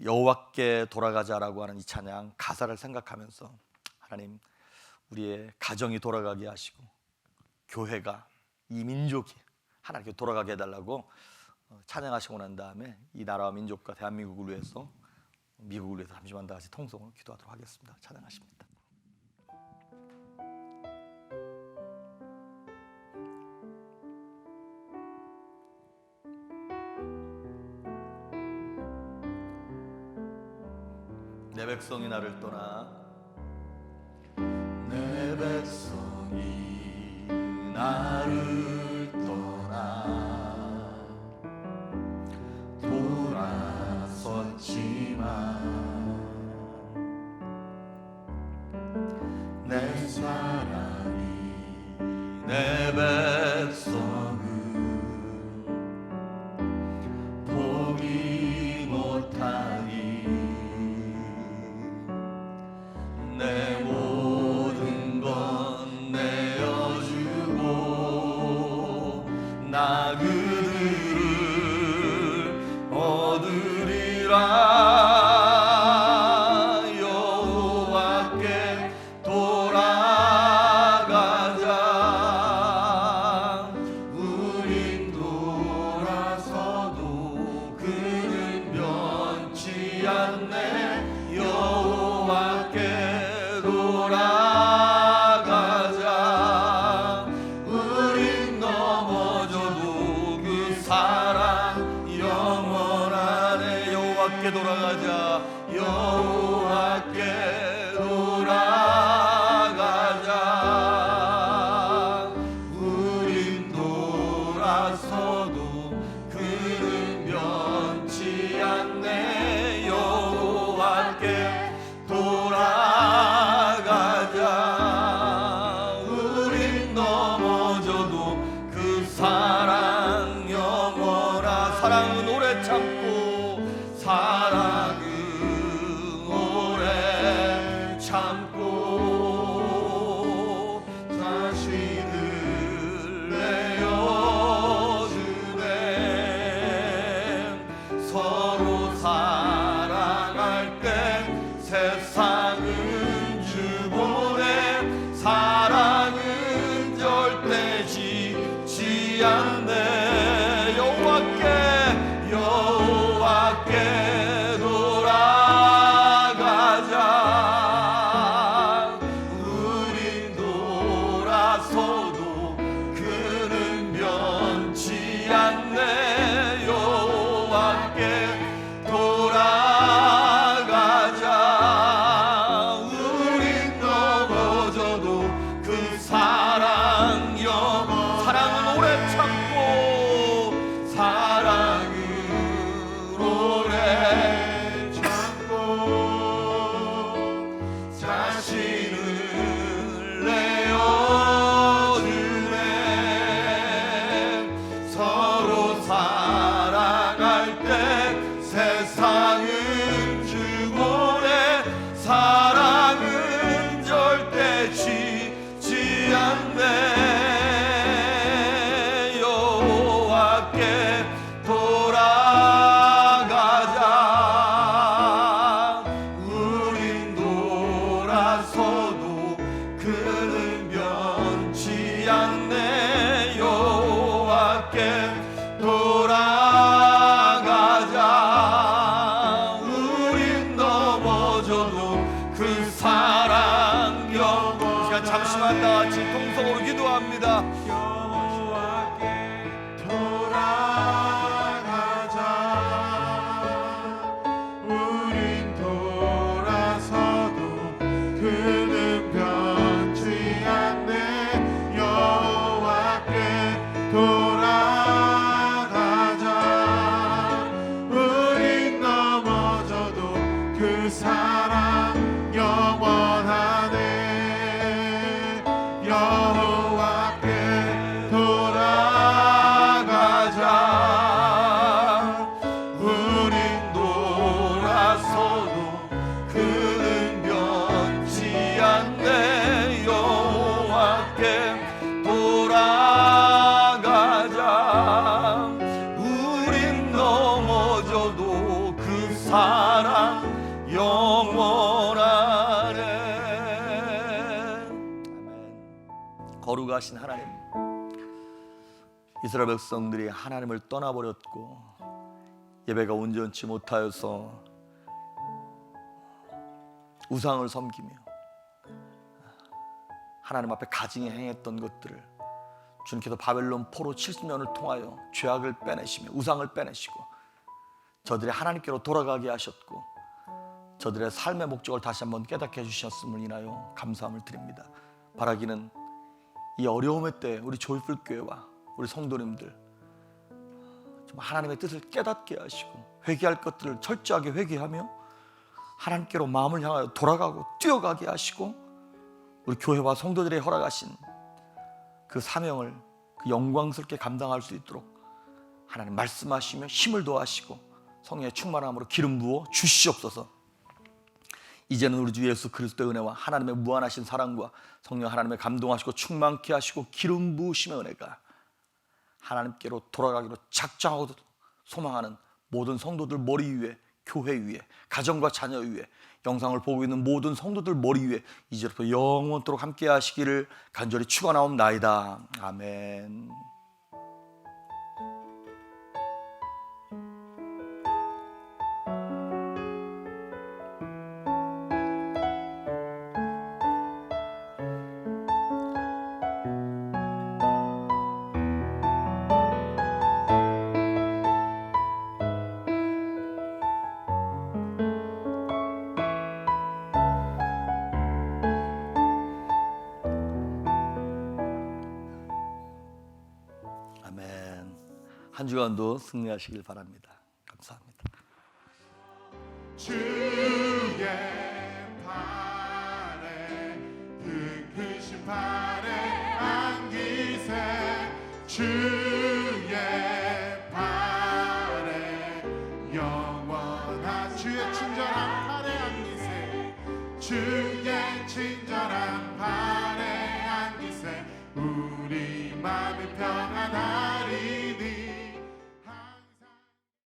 여호와께 돌아가자라고 하는 이 찬양 가사를 생각하면서 하나님, 우리의 가정이 돌아가게 하시고 교회가, 이 민족이 하나님께 돌아가게 해달라고 찬양하시고 난 다음에 이 나라와 민족과 대한민국을 위해서, 미국을 위해서 잠시만 다 같이 통성으로 기도하도록 하겠습니다. 찬양하십니다. 내 백성이 나를 떠나 내 백성이 나를 떠나 돌아섰지만 내 사랑이 내 백성을 포기 못하니 내 모든 건 내어주고 나 그들을 얻으리라 여호와께 돌아가자 우린 돌아서도 그는 변치 않네 여호와께 돌아가자 우린 넘어져도 그 사랑 영원하네 여호와께 돌아가자 여호와께 돌아가자 우린 돌아서도 그는 변치 않네 여호와께 돌아가자 우린 넘어져도 그 사랑 영원한 사랑은 오래 참고 사랑은 오래 참고 자신을 내어주네 서로 사랑할 때 세상은 주보내 사랑은 절대 지지 않네 여호와께 돌아가자 우린 돌아서도 그는 변치 않네 여호와께 돌아가자 우린 넘어져도 그 사랑 사랑은 오래 참고 사랑은 오래 참고 자신을 내어주네 서로 사랑할 때 세상은 주보내 사랑은 절대 지지 않네 여호와께 돌아가자 우린 돌아서도 그는 변치 않네 여호와께 돌아가자 우린 넘어져도 그 사랑 영원 시간 잠시만 다 같이 통성으로 기도합니다 여호와께 돌아가자 우린 돌아서도 그는 변치 않네 여호와께 돌아가자 우린 넘어져도 그 사랑 영원하네 여호와께 돌아가자 우린 돌아서도 그는 변치 않네 여호와께 돌아가자 우린 넘어져도 그 사랑 영원하네 아멘. 거룩하신 하나님 이스라엘 백성들이 하나님을 떠나버렸고 예배가 온전치 못하여서 우상을 섬기며 하나님 앞에 가증히 행했던 것들을 주님께서 바벨론 포로 70년을 통하여 죄악을 빼내시며 우상을 빼내시고 저들이 하나님께로 돌아가게 하셨고 저들의 삶의 목적을 다시 한번 깨닫게 해주셨음을 인하여 감사함을 드립니다. 바라기는 이 어려움의 때 우리 조이풀 교회와 우리 성도님들 좀 하나님의 뜻을 깨닫게 하시고 회개할 것들을 철저하게 회개하며 하나님께로 마음을 향하여 돌아가고 뛰어가게 하시고 우리 교회와 성도들의 허락하신 그 사명을 그 영광스럽게 감당할 수 있도록 하나님 말씀하시며 힘을 더하시고 성령의 충만함으로 기름 부어 주시옵소서. 이제는 우리 주 예수 그리스도의 은혜와 하나님의 무한하신 사랑과 성령 하나님의 감동하시고 충만케 하시고 기름 부으심의 은혜가 하나님께로 돌아가기로 작정하고 소망하는 모든 성도들 머리 위에, 교회 위에, 가정과 자녀 위에, 영상을 보고 있는 모든 성도들 머리 위에 이제부터 영원토록 함께 하시기를 간절히 축원하옵나이다. 아멘. 아멘. 한 주간도 승리하시길 바랍니다. 감사합니다. 주의 팔에 그 크신 팔에 안기세 주의 팔에 영원한 주의 친절한 팔에 안기세 주의 친절한 팔에 안기세 우리 마음이 평안하